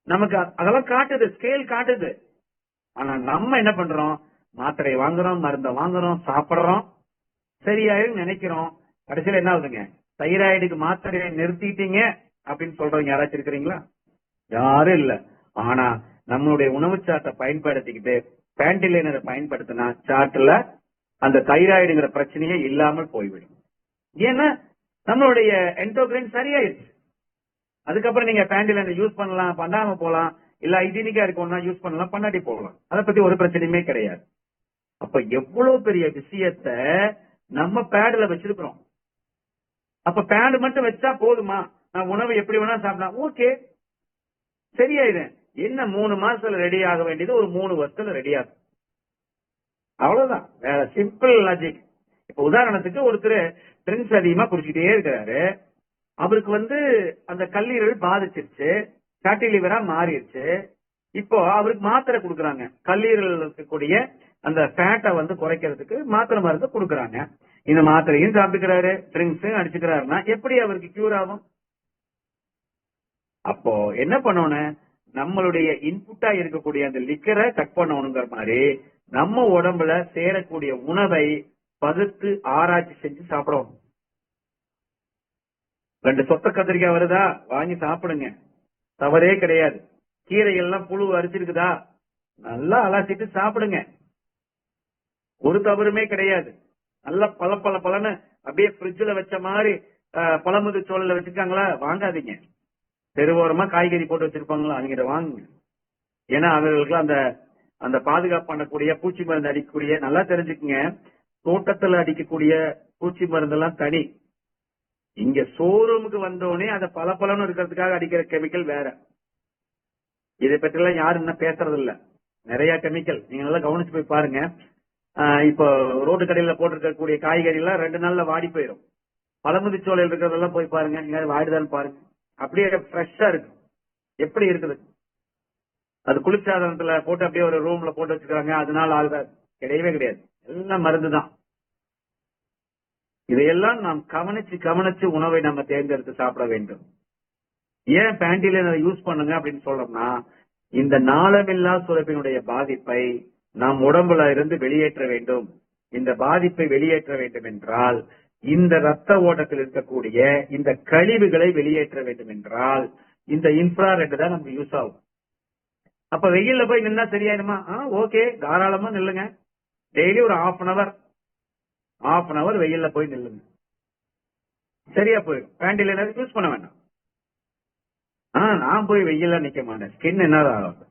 நமக்கு அதெல்லாம் காட்டுது, ஸ்கேல் காட்டுது. ஆனா நம்ம என்ன பண்றோம்? மாத்திரை வாங்குறோம், மருந்தை வாங்குறோம், சாப்பிடுறோம், சரியாயும் நினைக்கிறோம். கடைசியில என்ன ஆகுதுங்க? தைராய்டுக்கு மாத்திரையை நிறுத்திட்டீங்க அப்படின்னு சொல்றவங்க யாராச்சும் இருக்கிறீங்களா? யாரும் இல்ல. ஆனா நம்மளுடைய உணவு சாட்டை பயன்படுத்திக்கிட்டு பேண்டிலைனரை பயன்படுத்தினா சாட்டுல அந்த தைராய்டுங்கிற பிரச்சனையே இல்லாமல் போய்விடும். ஏன்னா நம்மளுடைய என்டோக்ரைன் சரியாயிருச்சு. அதுக்கப்புறம் நீங்க பேண்டிலைனர் யூஸ் பண்ணலாம், பண்ணாம போலாம், இல்ல ஹைஜீனிக்கா இருக்கணும்னா யூஸ் பண்ணலாம், பண்ணாட்டி போகலாம். அதை பத்தி ஒரு பிரச்சனையுமே கிடையாது. அப்ப எவ்வளவு பெரிய விஷயத்த நம்ம பேடுல வச்சிருக்கிறோம். அப்ப பேடு மட்டும் வச்சா போதுமா? நான் உணவு எப்படி வேணா சாப்பிடலாம், ஓகே, சரியாயிடும். என்ன 3 மாசத்துல ரெடி ஆக வேண்டியது ஒரு 3 வருஷத்துல ரெடி ஆகும். அவ்வளவுதான். வேற சிம்பிள் லாஜிக். இப்ப உதாரணத்துக்கு ஒருத்தர் ட்ரிங்க்ஸ் அதிகமா குடிச்சிட்டே இருக்கிறாரு. அவருக்கு அந்த கல்லீரல் பாதிச்சிருச்சு, ஃபேட்டி லிவரா மாறிடுச்சு. இப்போ அவருக்கு மாத்திரை கொடுக்கறாங்க. கல்லீரல் இருக்கக்கூடிய அந்த ஃபேட்டை குறைக்கிறதுக்கு மாத்திரை மருந்து கொடுக்கறாங்க. இந்த மாத்திரையும் சாப்பிட்டுக்கிறாரு, ட்ரிங்க்ஸும் அடிச்சுக்கிறாருன்னா எப்படி அவருக்கு கியூர் ஆகும்? அப்போ என்ன பண்ணணும்? நம்மளுடைய இன்புட்டா இருக்கக்கூடிய அந்த லிக்கரை கட் பண்ணணுங்கிற மாதிரி நம்ம உடம்புல சேரக்கூடிய உணவை பகுத்து ஆராய்ச்சி செஞ்சு சாப்பிடணும். 2 சொத்த கத்திரிக்காய் வருதா, வாங்கி சாப்பிடுங்க, தவறே கிடையாது. கீரை எல்லாம் புழு அரிச்சிருக்குதா, நல்லா அலசிட்டு சாப்பிடுங்க, ஒரு தவறுமே கிடையாது. நல்லா பழன்னு அப்படியே ஃப்ரிட்ஜ்ல வச்ச மாதிரி பழமுது சோழல வச்சிருக்காங்களா, வாங்காதீங்க. தெருவோரமா காய்கறி போட்டு வச்சிருப்பாங்களா, அவங்க வாங்குங்க. ஏன்னா அவர்களுக்கு அந்த பாதுகாப்பு பண்ணக்கூடிய பூச்சி மருந்து அடிக்கக்கூடிய, நல்லா தெரிஞ்சுக்குங்க, தோட்டத்துல அடிக்கக்கூடிய பூச்சி மருந்து எல்லாம் தனி. இங்க ஷோரூமுக்கு வந்தோடனே அதை பலன்னு இருக்கிறதுக்காக அடிக்கிற கெமிக்கல் வேற. இதை பற்றி எல்லாம் யாரும் இன்னும் பேசுறது இல்ல. நிறைய கெமிக்கல் நீங்க நல்லா கவனிச்சு போய் பாருங்க. இப்போ ரோடு கடையில போட்டிருக்கக்கூடிய காய்கறி எல்லாம் 2 நாள்ல வாடி போயிடும். பழமுதி சோலையில் இருக்கிறதெல்லாம் போய் பாருங்க, நீங்க வாடிதான் பாருங்க, அப்படியே ஃப்ரெஷ்ஷா இருக்கு. எப்படி இருக்குது? அது குளிர்சாதனத்துல போட்டு அப்படியே ஒரு ரூம்ல போட்டு வச்சுக்கிறாங்க, அதனால ஆகுது? கிடையவே கிடையாது. எல்லாம் மருந்து தான். இதையெல்லாம் நாம் கவனிச்சு உணவை நம்ம தேர்ந்தெடுத்து சாப்பிட வேண்டும். ஏன் பேண்டிலைனர் யூஸ் பண்ணுங்க அப்படின்னு சொல்றோம்னா, இந்த நாளமில்லா சுரப்பினுடைய பாதிப்பை நாம் உடம்புல இருந்து வெளியேற்ற வேண்டும். இந்த பாதிப்பை வெளியேற்ற வேண்டும் என்றால், இந்த ரத்த ஓட்டத்தில் இருக்கக்கூடிய இந்த கழிவுகளை வெளியேற்ற வேண்டும் என்றால் இந்த இன்ஃப்ராரெட் தான் நமக்கு யூஸ் ஆகும். அப்ப வெயில்ல போய் நின்னா சரியாயிடுமா? ஓகே, தாராளமா நில்லுங்க. டெய்லி ஒரு half an hour வெயில்ல போய் நில்லுங்க, சரியா போயிடும். பேண்டிலைனர் யூஸ் பண்ண வேண்டாம். நான் போய் வெயில்ல நிக்க மாட்டேன், ஸ்கின் என்ன ஆகும்,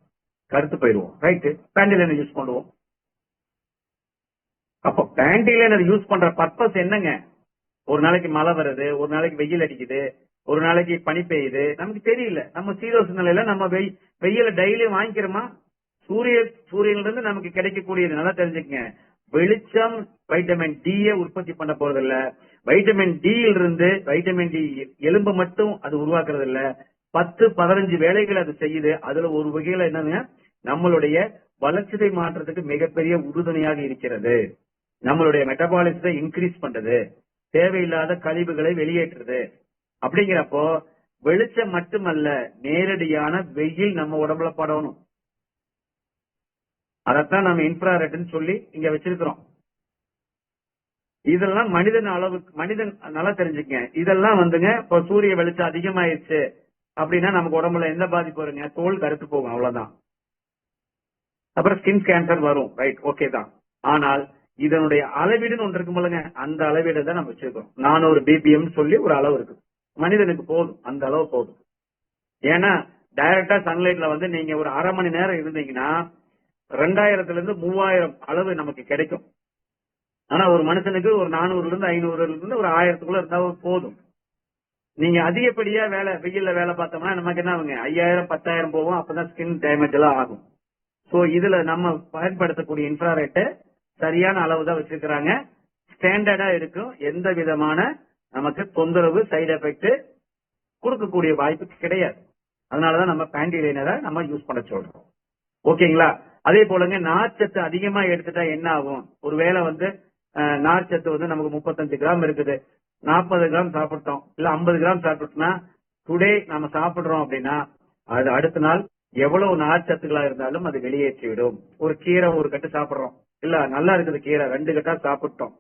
கருத்து போயிடுவோம். ரைட்டு, பேண்டிலைனர் யூஸ் பண்ணுவோம். அப்ப பேண்டிலைனர் யூஸ் பண்ற பர்பஸ் என்னங்க? ஒரு நாளைக்கு மழை வருது, ஒரு நாளைக்கு வெயில் அடிக்குது, ஒரு நாளைக்கு பனி பெய்யுது, நமக்கு தெரியல. நம்ம சீதோஷ நிலையில நம்ம வெயில டெய்லி வாங்கிக்கிறோமா? சூரியன்ல இருந்து நமக்கு கிடைக்கக்கூடியது நல்லா தெரிஞ்சுக்கங்க. வெளிச்சம் வைட்டமின் டி உற்பத்தி பண்ண போறது இல்ல. வைட்டமின் டி இருந்து வைட்டமின் டி எலும்பு மட்டும் அது உருவாக்குறது இல்ல, 10-15 வேலைகள் அது செய்யுது. அதுல ஒரு வகையில என்னங்க, நம்மளுடைய வளர்ச்சிதை மாற்றத்துக்கு மிகப்பெரிய உறுதுணையாக இருக்கிறது. நம்மளுடைய மெட்டபாலிசத்தை இன்க்ரீஸ் பண்றது, தேவையில்லாத கழிவுகளை வெளியேற்றுறது. அப்படிங்கிறப்போ வெளிச்சம் மட்டுமல்ல, நேரடியான வெயில் நம்ம உடம்புல படணும். அதத்தான் நம்ம இன்ஃப்ராரெட்னு சொல்லி இங்க வச்சிருக்கிறோம். இதெல்லாம் மனிதன் நல்லா தெரிஞ்சுக்கங்க. இதெல்லாம் இப்போ சூரிய வெளிச்சம் அதிகமாயிருச்சு அப்படின்னா நமக்கு உடம்புல எந்த பாதிப்பு வருங்க? தோல் கருத்து போகும், அவ்வளவுதான். அப்புறம் ஸ்கின் கேன்சர் வரும், ரைட், ஓகே தான். ஆனால் இதனுடைய அளவீடுன்னு ஒன்று இருக்கும் போலங்க, அந்த அளவீடு தான் நம்ம வச்சிருக்கோம். 400 BPM சொல்லி ஒரு அளவு இருக்கு. மனிதனுக்கு போதும், அந்த அளவு போதும். ஏன்னா டைரக்டா சன்லைட்ல நீங்க ஒரு அரை மணி நேரம் இருந்தீங்கன்னா 2000 இருந்து 3000 அளவு நமக்கு கிடைக்கும். ஆனா ஒரு மனுஷனுக்கு ஒரு 400 இருந்து 500 இருந்து ஒரு 1000க்குள்ள இருந்தா போதும். நீங்க அதிகப்படியா வெயில்ல வேலை பார்த்தோம்னா நமக்கு என்ன ஆகுங்க? 5000 10,000 போவோம். அப்பதான் ஸ்கின் டேமேஜ் எல்லாம் ஆகும். சோ இதுல நம்ம பயன்படுத்தக்கூடிய இன்ஃப்ராரெட் சரியான அளவு தான் வச்சிருக்கிறாங்க, ஸ்டாண்டர்டா இருக்கும். எந்த விதமான நமக்கு தொந்தரவு, சைடு எஃபெக்ட் கொடுக்கக்கூடிய வாய்ப்பு கிடையாது. அதனாலதான் நம்ம பேண்டிலைனரை நம்ம யூஸ் பண்ண சொல்றோம். ஓகேங்களா? அதே போலங்க நார்ச்சத்து அதிகமா எடுத்துட்டா என்ன ஆகும்? ஒருவேளை நார்ச்சத்து நமக்கு 35 கிராம் இருக்குது, 40 கிராம் சாப்பிட்டோம் இல்ல 50 கிராம் சாப்பிட்டோம்னா டுடே நம்ம சாப்பிடுறோம் அப்படின்னா அது அடுத்த நாள் எவ்வளவு நார்ச்சத்துக்களா இருந்தாலும் அது வெளியேற்றி விடும். ஒரு கீரை ஒரு கட்டு சாப்பிடுறோம், இல்ல நல்லா இருக்குது கீரை 2 கட்டா சாப்பிட்டோம்,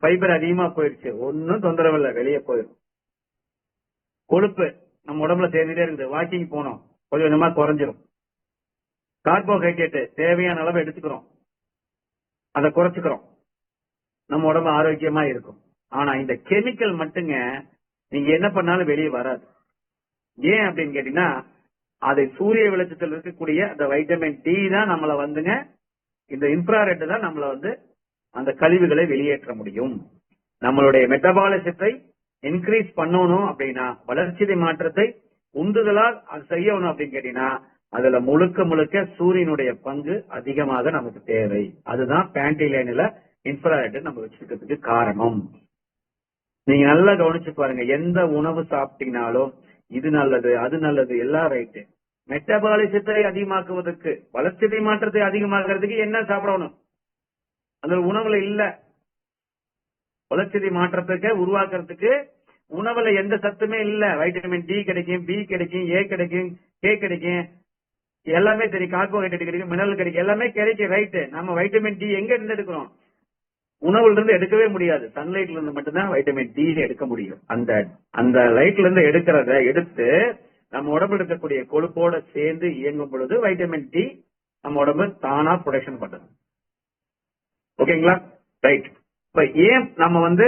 ஃபைபர் அதிகமா போயிடுச்சு, ஒன்னும் தொந்தரவு இல்ல, வெளியே போயிடும். கொழுப்பு நம்ம உடம்புல சேர்ந்துட்டே இருக்குது, வாக்கிங் போனோம் கொஞ்சம் கொஞ்சமா குறைஞ்சிரும். கார்போஹைட்ரேட் தேவையான அளவு எடுத்துக்கிறோம், அதை குறைச்சுக்கிறோம், நம்ம உடம்பு ஆரோக்கியமா இருக்கும். ஆனா இந்த கெமிக்கல் மட்டுங்க நீங்க என்ன பண்ணாலும் வெளியே வராது. ஏன் அப்படின்னு கேட்டீங்கன்னா அதை சூரிய வெளிச்சத்தில் இருக்கக்கூடிய அந்த வைட்டமின் டி தான் நம்மள இந்த இன்ஃப்ராரெட் தான் நம்மள அந்த கழிவுகளை வெளியேற்ற முடியும். நம்மளுடைய மெட்டபாலிசத்தை இன்க்ரீஸ் பண்ணணும் அப்படின்னா, வளர்ச்சிதை மாற்றத்தை உந்துதலால் அது செய்யணும் அப்படின்னு கேட்டீங்கன்னா அதுல முழுக்க முழுக்க சூரியனுடைய பங்கு அதிகமாக நமக்கு தேவை. அதுதான் பேண்டிலைன்ல இன்ஃப்ராரெட் நம்ம வச்சிருக்கிறதுக்கு காரணம். நீங்க நல்லா கவனிச்சு பாருங்க, எந்த உணவு சாப்பிட்டீங்கனாலும் இது நல்லது அது நல்லது எல்லாம் ரைட்டு. மெட்டபாலிசத்தை அதிகமாக்குவதற்கு, வளர்ச்சிதை மாற்றத்தை அதிகமாக்குறதுக்கு என்ன சாப்பிடணும்? அந்த உணவுல இல்ல. வளர்ச்சிதை மாற்றத்துக்கு உருவாக்குறதுக்கு உணவுல எந்த சத்துமே இல்ல. வைட்டமின் டி கிடைக்கும், பி கிடைக்கும், ஏ கிடைக்கும், கே கிடைக்கும், எல்லாமே தெரியும், கார்போஹைட்ரேட் கிடைக்கும், மினரல் கிடைக்கும், எல்லாமே கிடைக்கும் ரைட்டு. நம்ம வைட்டமின் டி எங்க இருந்து எடுக்கிறோம்? உணவுல இருந்து எடுக்கவே முடியாது. சன்லைட்ல இருந்து மட்டும்தான் வைட்டமின் டி எடுக்க முடியும். அந்த லைட்ல இருந்து எடுக்கிறத எடுத்து நம்ம உடம்புல இருக்கக்கூடிய கொழுப்போட சேர்ந்து இயங்கும் பொழுது வைட்டமின் டி நம்ம உடம்பு தானா ப்ரொடக்ஷன் பண்ணுது. ஓகேங்களா? ரைட். இப்ப ஏன் நம்ம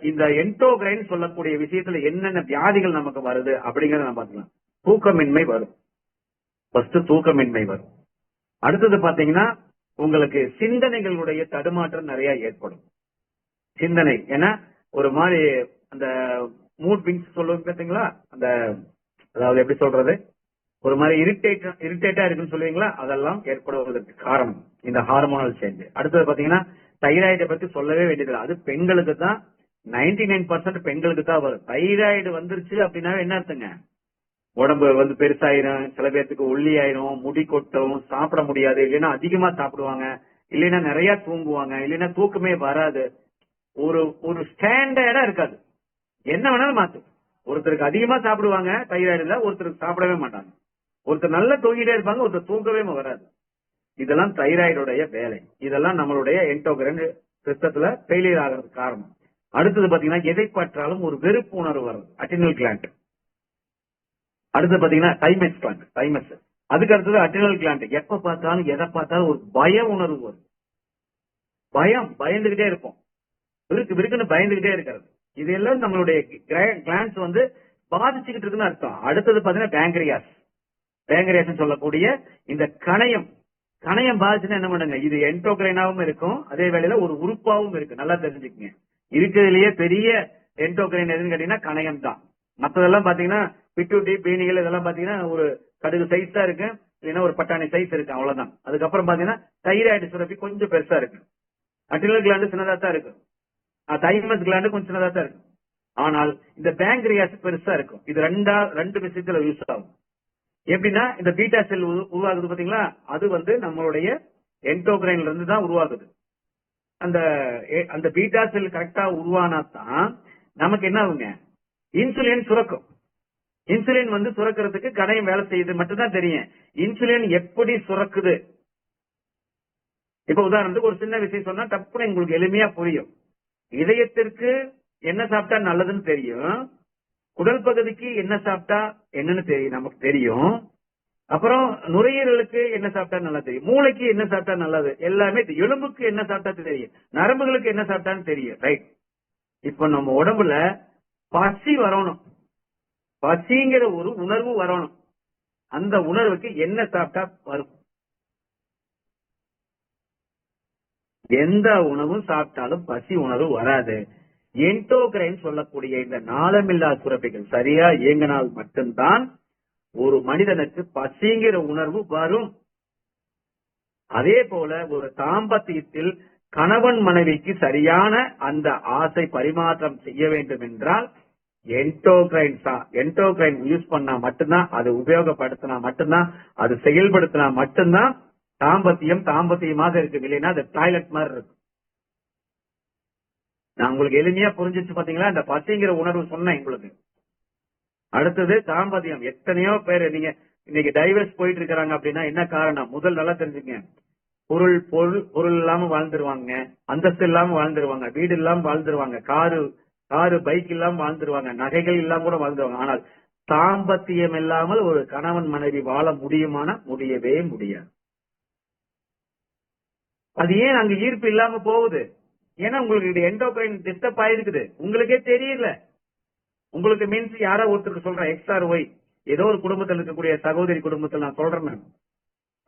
இந்த என்டோகிரைன் சொல்லக்கூடிய விஷயத்துல என்னென்ன வியாதிகள் நமக்கு வருது அப்படிங்கறத நம்ம பார்க்கலாம். தூக்கமின்மை வரும். ஃபர்ஸ்ட் தூக்கமின்மை வரும். அடுத்தது பாத்தீங்கன்னா உங்களுக்கு சிந்தனைகளுடைய தடுமாற்றம் நிறைய ஏற்படும். சிந்தனை ஏன்னா ஒரு மாதிரி அந்த மூட் பிங்ஸ் சொல்லுவாங்க பாத்தீங்களா, அந்த அதாவது எப்படி சொல்றது, ஒரு மாதிரி இரிட்டேட்டா இருக்குன்னு சொல்லுவீங்களா, அதெல்லாம் ஏற்படுவதற்கு காரணம் இந்த ஹார்மோனல் சேஞ்ச். அடுத்தது பாத்தீங்கன்னா தைராய்டை பத்தி சொல்லவே வேண்டியதில்லை. அது பெண்களுக்கு தான் 99% பெண்களுக்கு தான் வரும். தைராய்டு வந்துருச்சு அப்படின்னா என்ன அர்த்தங்க? உடம்பு பெருசாயிரும், சில பேர்த்துக்கு ஒல்லி ஆயிரும், முடி கொட்டும், சாப்பிட முடியாது, இல்லைன்னா அதிகமா சாப்பிடுவாங்க, இல்லைன்னா நிறைய தூங்குவாங்க, இல்லைன்னா தூக்கமே வராது, ஒரு ஸ்டாண்டர்டா இருக்காது. என்ன வேணாலும் மாத்து. ஒருத்தருக்கு அதிகமா சாப்பிடுவாங்க தைராய்டுல, ஒருத்தருக்கு சாப்பிடவே மாட்டாங்க, ஒருத்தர் நல்லா தூங்கிட்டே இருப்பாங்க, ஒருத்தர் தூக்கவே வராது. இதெல்லாம் தைராய்டுடைய வேலை. இதெல்லாம் நம்மளுடைய என்டோகிரைன் சிஸ்டத்துல ஃபெயிலியர் ஆகிறதுக்கு காரணம். அடுத்தது பாத்தீங்கன்னா எதை பற்றாலும் ஒரு வெறுப்பு உணர்வு வருது, அட்ரினல் கிளாண்ட். அடுத்து பாத்தீங்கன்னா தைமஸ் கிளாண்ட், தைமஸ். அதுக்கு அடுத்தது அட்ரினல் கிளாண்ட். எப்ப பார்த்தாலும் எதை பார்த்தாலும் ஒரு பய உணர்வு வரும். பயந்துகிட்டே இருப்போம், விருக்குன்னு பயந்துகிட்டே இருக்கிறது. இதெல்லாம் நம்மளுடைய கிளாண்ட்ஸ் பாதிச்சுக்கிட்டு இருக்குன்னு அர்த்தம். அடுத்தது பாத்தீங்கன்னா பேங்கரியாஸ் சொல்லக்கூடிய இந்த கணையம் பாதிச்சுன்னா என்ன பண்ணுங்க, இது என்டோகிரைனாவும் இருக்கும், அதே வேளையில ஒரு உறுப்பாவும் இருக்கு. நல்லா தெரிஞ்சுக்கங்க, இருக்கிறதுலயே பெரிய என்டோகிரைன் எதுன்னு கேட்டீங்கன்னா கணையம் தான். மற்றதெல்லாம் பாத்தீங்கன்னா பிட்யூட்டி, பீனிகள் இதெல்லாம் பாத்தீங்கன்னா ஒரு கடுகு சைஸ் தான் இருக்கு, இல்லைன்னா ஒரு பட்டாணி சைஸ் இருக்கு, அவ்வளவுதான். அதுக்கப்புறம் பாத்தீங்கன்னா தைராய்டு சுரப்பி கொஞ்சம் பெருசா இருக்கு, அட்ரினல் கிளாண்டு சின்னதா தான் இருக்கு, தைமஸ் கிளாண்டு கொஞ்சம் சின்னதா தான் இருக்கு. ஆனால் இந்த பேங்கரியாஸ் பெருசா இருக்கும். இது ரெண்டு விஷயத்துல யூஸ் ஆகும். எப்படின்னா இந்த பீட்டா செல் உருவாகுது பாத்தீங்களா, அது நம்மளுடைய என்டோகிரைன்ல இருந்து தான் உருவாகுது. அந்த பீட்டா செல் கரெக்டா உருவானா தான் நமக்கு என்ன ஆகுங்க, இன்சுலின் சுரக்கும். இன்சுலின் சுரக்கிறதுக்கு கணையம் வேலை செய்யுது மட்டும்தான் தெரியும். இன்சுலின் எப்படி சுரக்குது, இப்ப உதாரணத்துக்கு ஒரு சின்ன விஷயம் சொன்னா டப்புன்னு உங்களுக்கு எளிமையா புரியும். இதயத்திற்கு என்ன சாப்பிட்டா நல்லதுன்னு தெரியும், குடல் பகுதிக்கு என்ன சாப்பிட்டா என்னன்னு தெரியும், நமக்கு தெரியும். அப்புறம் நுரையீரலுக்கு என்ன சாப்பிட்டா நல்லா தெரியும், மூளைக்கு என்ன சாப்பிட்டா நல்லது எல்லாமே, எலும்புக்கு என்ன சாப்பிட்டா தெரியும், நரம்புகளுக்கு என்ன சாப்பிட்டான்னு தெரியும். ரைட். இப்ப நம்ம உடம்புல பசி வரணும், பசிங்கிற ஒரு உணர்வு வரணும். அந்த உணர்வுக்கு என்ன சாப்பிட்டா வரும்? எந்த உணவும் சாப்பிட்டாலும் பசி உணர்வு வராது. என்டோகிரைன் சொல்லக்கூடிய இந்த நாளமில்லா சுரப்பிகள் சரியா இயங்கினால் மட்டும்தான் ஒரு மனிதனுக்கு பசிங்கிற உணர்வு வரும். அதே போல ஒரு தாம்பத்தியத்தில் கணவன் மனைவிக்கு சரியான அந்த ஆசை பரிமாற்றம் செய்ய வேண்டும் என்றால் என்டோகிரைன் யூஸ் பண்ணா மட்டும்தான், அது உபயோகப்படுத்தினா மட்டும்தான், அது செயல்படுத்தினா மட்டும்தான் தாம்பத்தியமாக இருக்கு இல்லைன்னா அது டாய்லெட் மாதிரி இருக்கு. நான் உங்களுக்கு எளிமையா புரிஞ்சிச்சு பாத்தீங்களா? இந்த பசிங்கிற உணர்வு சொன்னேன் உங்களுக்கு. அடுத்தது தாம்பத்தியம். எத்தனையோ பேர் நீங்க இன்னைக்கு டைவர்ஸ் போயிட்டு இருக்காங்க அப்படின்னா என்ன காரணம்? முதல் நல்லா தெரிஞ்சுங்க. பொருள் இல்லாம வாழ்ந்துருவாங்க, அந்தஸ்து இல்லாம வாழ்ந்துருவாங்க, வீடு இல்லாம வாழ்ந்துருவாங்க, காரு பைக் இல்லாம வாழ்ந்துருவாங்க, நகைகள் இல்லாம கூட வாழ்ந்துருவாங்க. ஆனால் தாம்பத்தியம் இல்லாமல் ஒரு கணவன் மனைவி வாழ முடியுமானா முடியவே முடியாது. அது ஏன் அங்க ஈர்ப்பு இல்லாம போகுது? ஏன்னா உங்களுக்கு எண்டோக்ரைன் டிஸ்டர்ப் ஆயிருக்குது, உங்களுக்கே தெரியல. உங்களுக்கு மீன்ஸ் யாரோ ஒருத்தருக்கு சொல்றேன், எக்ஸ் ஆர் ஒய், ஏதோ ஒரு குடும்பத்தில் இருக்கக்கூடிய சகோதரி குடும்பத்தில் நான் சொல்றேன்.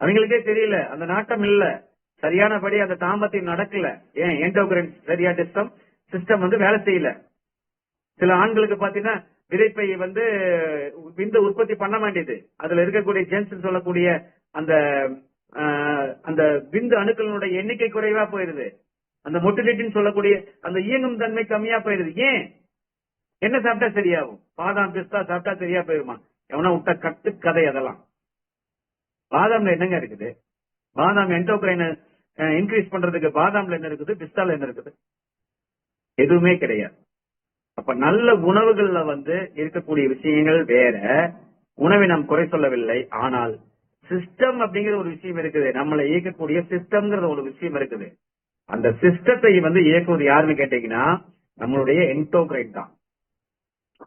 அவங்களுக்கே தெரியல, அந்த நாட்டம் இல்ல, சரியானபடி அந்த தாம்பத்தியம் நடக்கல. ஏன்? எண்டோக்ரைன் சரியா சிஸ்டம் வந்து வேலை செய்யல. சில ஆண்களுக்கு பாத்தீங்கன்னா விதைப்பை வந்து விந்து உற்பத்தி பண்ண வேண்டியது, அதுல இருக்கக்கூடிய ஜென்ஸ் சொல்லக்கூடிய அந்த அந்த விந்து அணுக்களினுடைய எண்ணிக்கை குறைவா போயிருது, அந்த மொட்டிலிட்டின்னு சொல்லக்கூடிய அந்த இயங்கும் தன்மை கம்மியா போயிருது. ஏன்? என்ன சாப்பிட்டா சரியாகும்? பாதாம் பிஸ்தா சாப்பிட்டா சரியா போயிருமா? எவனா விட்ட கட்டு கதை அதெல்லாம். பாதாம்ல என்னங்க இருக்குது? பாதாம் எண்டோக்ரைன் இன்க்ரீஸ் பண்றதுக்கு பாதாம்ல என்ன இருக்குது, பிஸ்தால என்ன இருக்குது? எதுவுமே கிடையாது. அப்ப நல்ல உணவுகள்ல வந்து இருக்கக்கூடிய விஷயங்கள் வேற, உணவை நாம் குறை சொல்லவில்லை. ஆனால் சிஸ்டம் அப்படிங்கிற ஒரு விஷயம் இருக்குது, நம்மளை இயக்கக்கூடிய சிஸ்டம்ங்கிற ஒரு விஷயம் இருக்குது. அந்த சிஸ்டத்தை வந்து இயக்குவது யாருன்னு கேட்டீங்கன்னா நம்மளுடைய எண்டோக்ரைன் தான்.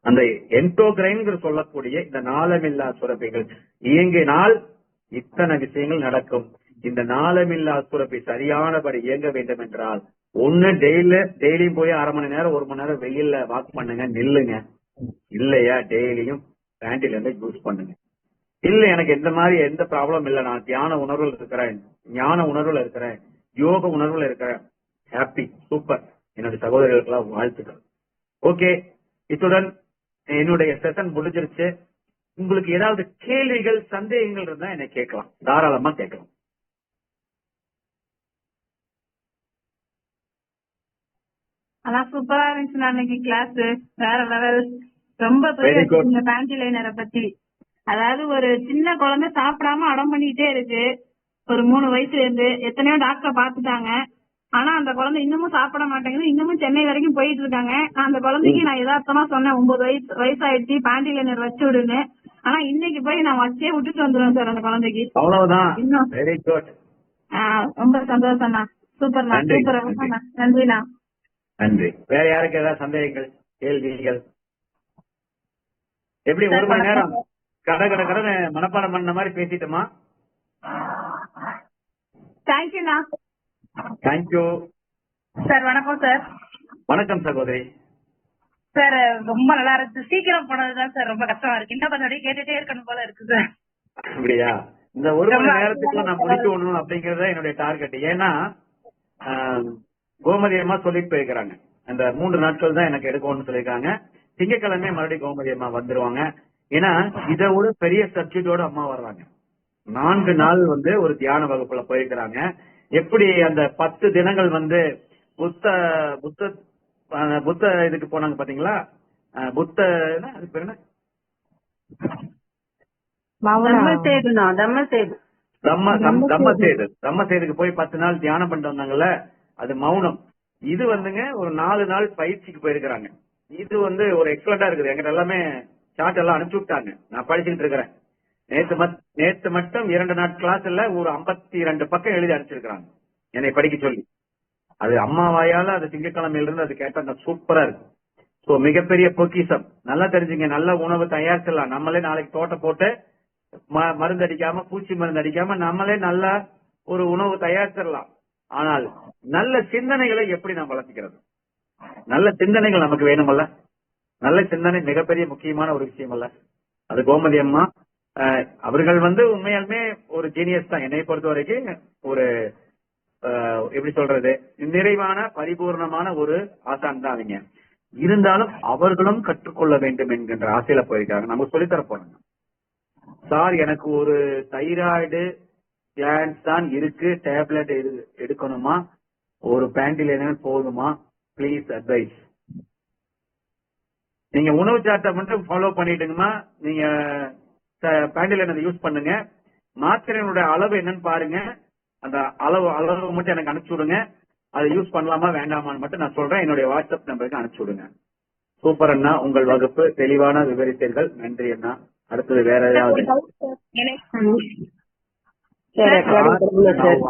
அந்த எண்டோக்ரைன் சொல்லக்கூடிய இந்த நாளமில்லா சுரப்பிகள் இயங்கினால் இத்தனை விஷயங்கள் நடக்கும். இந்த நாளமில்லா சுரப்பி சரியானபடி இயங்க வேண்டும் என்றால் ஒண்ணு டெய்லியும் போய் 1/2 மணி நேரம் 1 மணி நேரம் வெயில்ல வாக் பண்ணுங்க, நில்லுங்க. இல்லையா டெய்லியும் பேண்டில் இருந்து யூஸ் பண்ணுங்க. இல்ல எனக்கு எந்த மாதிரி எந்த ப்ராப்ளம் இல்ல, நான் தியான உணர்வுல இருக்கிறேன், ஞான உணர்வுல இருக்கிறேன், யோக உணர்வுல இருக்கிறேன், ஹாப்பி, சூப்பர். என்னுடைய சகோதரர்களுக்கெல்லாம் வாழ்த்துக்கள். ஓகே, இத்துடன் என்னுடைய செஷன் முடிஞ்சிருச்சு. உங்களுக்கு ஏதாவது கேள்விகள் சந்தேகங்கள் இருந்தா என்னை கேட்கலாம், தாராளமா கேட்கலாம். ஆனா சூப்பரா இருந்துச்சு அன்னைக்கு கிளாஸ், வேற லெவல். ரொம்ப புரிய பேண்டி லைனரை பத்தி. அதாவது ஒரு சின்ன குழந்தை சாப்பிடாம அடம் பண்ணிட்டே இருக்கு, ஒரு 3 வயசுல இருந்து. எத்தனையோ டாக்டர் பாத்துட்டாங்க, ஆனா அந்த குழந்தை இன்னமும் சாப்பிட மாட்டேங்குது. இன்னமும் சென்னை வரைக்கும் போயிட்டு இருக்காங்க. நான் அந்த குழந்தைக்கு நான் யதார்த்தமா சொன்னேன், 9 வயசாயிடுச்சு, பேண்டி லைனர் வச்சு விடுன்னு. ஆனா இன்னைக்கு போய் நான் வச்சே விட்டுட்டு வந்துருவேன் சார் அந்த குழந்தைக்கு. அவ்வளவுதான். Very good. ரொம்ப சந்தோஷம்ண்ணா, சூப்பர்ண்ணா, சூப்பர். நன்றிண்ணா. நன்றி. வேற யாருக்கு ஏதாவது சந்தேகங்கள், கேள்விகள்? எப்படி 1 மணி நேரம் கடை மனப்பாடம் பண்ண மாதிரி பேசிட்டோமா? தேங்க்யூண்ணா. Thank you sir. வணக்கம் சார். வணக்கம் சகோதரி. சார் ரொம்ப நல்லா இருக்கு. சீக்கிரம் போனதுதான் சார் ரொம்ப கஷ்டமா இருக்கு. இன்னும் கொஞ்சம் கேட்டுட்டே இருக்கணும் போல இருக்கு சார். அப்படியா? இந்த 1 மணி நேரத்துக்குள்ள நான் முடிக்க விடணும் அப்படிங்கறத என்னுடைய டார்கெட். ஏன்னா கோமதி அம்மா சொல்லிட்டு போயிருக்கிறாங்க, அந்த 3 நாட்கள் தான் எனக்கு எடுக்கணும்னு சொல்லியிருக்காங்க. திங்கட்கிழமை மறுபடியும் கோமதி அம்மா வந்துருவாங்க. ஏன்னா இதை விட பெரிய சப்ஜெக்டோட அம்மா வர்றாங்க. 4 நாள் வந்து ஒரு தியான வகுப்புல போயிருக்கிறாங்க. எப்படி அந்த 10 தினங்கள் வந்து புத்த இதுக்கு போனாங்க பாத்தீங்களா? புத்த அது பேர் என்ன? தம்மசேதுக்கு போய் 10 நாள் தியானம் பண்ணிட்டு வந்தாங்கல்ல, அது மௌனம். இது வந்துங்க ஒரு 4 நாள் பயிற்சிக்கு போயிருக்கிறாங்க. இது வந்து ஒரு எக்ஸலண்டா இருக்குது. எங்கிட்ட எல்லாமே சார்ட் எல்லாம் அனுப்பிச்சு விட்டாங்க, நான் படிச்சுட்டு இருக்கிறேன். நேத்து மட்டும் 2 நாள் கிளாஸ்ல ஒரு 52 பக்கம் எழுதி அனுப்பிச்சிருக்கிறாங்க என்னை படிக்க சொல்லி. அது அம்மா வாயால அது திங்கட்கிழமையில இருந்து அது கேட்டா சூப்பரா இருக்கு. சோ மிகப்பெரிய பொக்கிஷம். நல்லா தெரிஞ்சுங்க, நல்ல உணவு தயாரிச்சிடலாம். நம்மளே நாளைக்கு தோட்டம் போட்டு மருந்து அடிக்காம, பூச்சி மருந்து அடிக்காம நம்மளே நல்ல ஒரு உணவு தயாரிச்சிடலாம். ஆனால் நல்ல சிந்தனைகளை எப்படி நாம் வளர்த்துக்கிறது? நல்ல சிந்தனைகள் நமக்கு வேணுமல்ல? நல்ல சிந்தனை மிகப்பெரிய முக்கியமான ஒரு விஷயம் அல்ல? அது கோமதி அம்மா அவர்கள் வந்து உண்மையாலுமே ஒரு ஜீனியஸ் தான். என்னை பொறுத்த வரைக்கும் ஒரு எப்படி சொல்றது, நிறைவான பரிபூர்ணமான ஒரு ஆசான் தான் அவங்க. இருந்தாலும் அவர்களும் கற்றுக்கொள்ள வேண்டும் என்கின்ற ஆசையில போயிருக்காங்க. நமக்கு சொல்லித்தர போறாங்க. சார் எனக்கு ஒரு தைராய்டு கிளான்ஸ் தான் இருக்கு, டேப்லெட் எடுக்கணுமா, ஒரு பேண்டிலைனர் போதுமா, பிளீஸ் அட்வைஸ். நீங்க உணவு சார்ட்டை மட்டும் ஃபாலோ பண்ணிட்டுங்கம்மா, நீங்க பேண்டிலைனர் யூஸ் பண்ணுங்க. மாத்திரையினுடைய அளவு என்னன்னு பாருங்க, அந்த அளவு மட்டும் எனக்கு அனுப்பிச்சு விடுங்க. அதை யூஸ் பண்ணலாமா வேண்டாமான்னு மட்டும் நான் சொல்றேன். என்னுடைய வாட்ஸ்அப் நம்பருக்கு அனுப்பிச்சு விடுங்க. சூப்பர் அண்ணா, உங்கள் வகுப்பு தெளிவான விவரித்தீர்கள். நன்றி அண்ணா. அடுத்தது வேற ஏதாவது?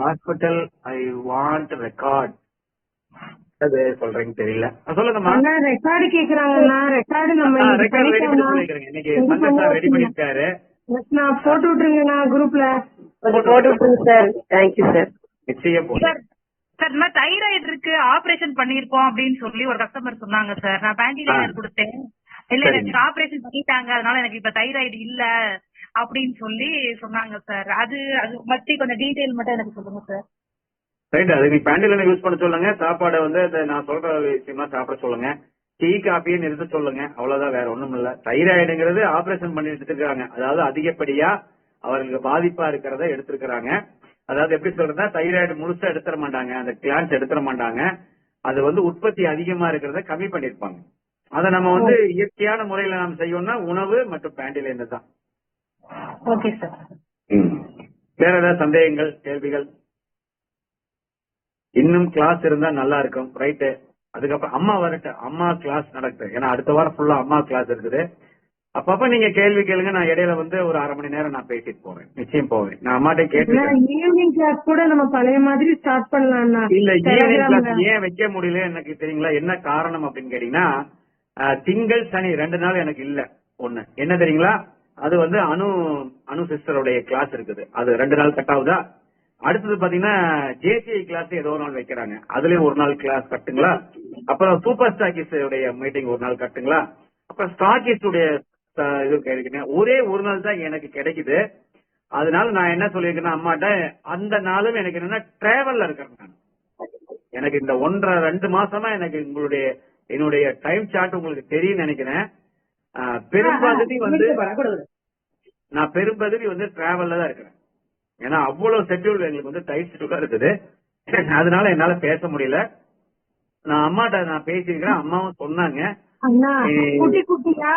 ஹாஸ்பிட்டல் ஐ வாண்ட் ரெக்கார்ட் அது சொல்றீங்க தெரியல. சொல்லுங்கம்மா. ரெக்கார்டு கேக்குறாங்கண்ணா. ரெக்கார்டு நம்ம ரெக்கார்ட் ரெடி பண்ணி சொல்லிக்கிறேன். இன்னைக்கு சங்கர் சார் ரெடி பண்ணிருக்காரு. நான் போட்டு விட்டுருங்கண்ணா குரூப்ல. போட்டு விட்டுருங்க சார். Thank you sir. நிச்சயம் போட்டு சார் இந்த மாதிரி தைராய்டு இருக்கு, ஆபரேஷன் பண்ணிருக்கோம் அப்படின்னு சொல்லி ஒரு கஸ்டமர் சொன்னாங்க சார். நான் பேண்டிலைனர் கொடுத்தேன். இல்ல எனக்கு ஆபரேஷன் பண்ணிட்டாங்க, அதனால எனக்கு இப்ப தைராய்டு இல்ல அப்படின்னு சொல்லி சொன்னாங்க சார். அது பத்தி கொஞ்சம் டீடைல் மட்டும் எனக்கு சொல்லுங்க சார். ரைட். அதுக்கு பேண்டிலைனர் யூஸ் பண்ண சொல்லுங்க. சாப்பாடை வந்து நான் சொல்ற விஷயமா சாப்பிட சொல்லுங்க. டீ காப்பியை நிறுத்த சொல்லுங்க. அவ்வளவுதான், வேற ஒண்ணும் இல்ல. தைராய்டுங்கிறது ஆபரேஷன் பண்ணி எடுத்துருக்காங்க. அதாவது அதிகப்படியா அவர்களுக்கு பாதிப்பா இருக்கிறத எடுத்திருக்கிறாங்க. அதாவது எப்படி சொல்றதா, தைராய்டு முழுசா எடுத்துட மாட்டாங்க, அந்த கிளான்ஸ் எடுத்துட மாட்டாங்க. அது வந்து உற்பத்தி அதிகமா இருக்கிறத கம்மி பண்ணிருப்பாங்க. அதை நம்ம வந்து இயற்கையான முறையில நாம் செய்யணும்னா உணவு மற்றும் பேண்டிலைனர் தான். Okay sir. வேற ஏதாவது சந்தேகங்கள், கேள்விகள்? இன்னும் கிளாஸ் இருந்தா நல்லா இருக்கும். ரைட்டு. அதுக்கப்புறம் அம்மா வரட்டும், அம்மா கிளாஸ் நடக்குது. ஏன்னா அடுத்த வாரம் ஃபுல்லா அம்மா கிளாஸ் இருக்குது. அப்பப்ப நீங்க கேள்வி கேளுங்க. நான் இடையில வந்து ஒரு 1/2 மணி நேரம் நான் பேசிட்டு போவேன். நிச்சயம் போவேன். நான் அம்மாட்ட கேட்டு ஈவினிங் கிளாஸ் கூட நம்ம பழைய மாதிரி ஸ்டார்ட் பண்ணலாம். இல்ல, ஈவினிங் கிளாஸ் ஏன் வைக்க முடியல எனக்கு தெரியுங்களா? என்ன காரணம் அப்படின்னு கேட்டீங்கன்னா, திங்கள் சனி 2 நாள் எனக்கு இல்ல. ஒண்ணு என்ன தெரியுங்களா, அது வந்து அனு சிஸ்டருடைய கிளாஸ் இருக்குது. அது 2 நாள் கட் ஆகுதா. அடுத்தது பாத்தீங்கன்னா ஜேசிஐ கிளாஸ் ஏதோ ஒரு நாள் வைக்கிறாங்க. அதுலயும் ஒரு நாள் கிளாஸ் கட்டுங்களா. அப்புறம் சூப்பர் ஸ்டாக்கிஸ் உடைய மீட்டிங் ஒரு நாள் கட்டுங்களா. அப்புறம் ஸ்டாக்கிஸ் உடைய இது கிடைக்குங்க. ஒரே ஒரு நாள் தான் எனக்கு கிடைக்குது. அதனால நான் என்ன சொல்லியிருக்கேன்னா அம்மாட்ட, அந்த நாளும் எனக்கு என்னன்னா டிராவல்ல இருக்கிறேன் நான். எனக்கு இந்த 1.5-2 மாசமா எனக்கு என்னுடைய டைம் சார்ட் உங்களுக்கு தெரியும் நினைக்கிறேன். பெரும்பகுதி வந்து நான் பெரும்பகுதி வந்து டிராவல்ல தான் இருக்கிறேன். ஏன்னா அவ்வளவு ஷெட்யூல் எங்களுக்கு வந்து டைட் ஷெட்யூலா இருக்குது. அதனால என்னால பேச முடியல. நான் அம்மாட்ட நான் பேசியிருக்கிறேன். அம்மாவும் சொன்னாங்க குட்டி குட்டியா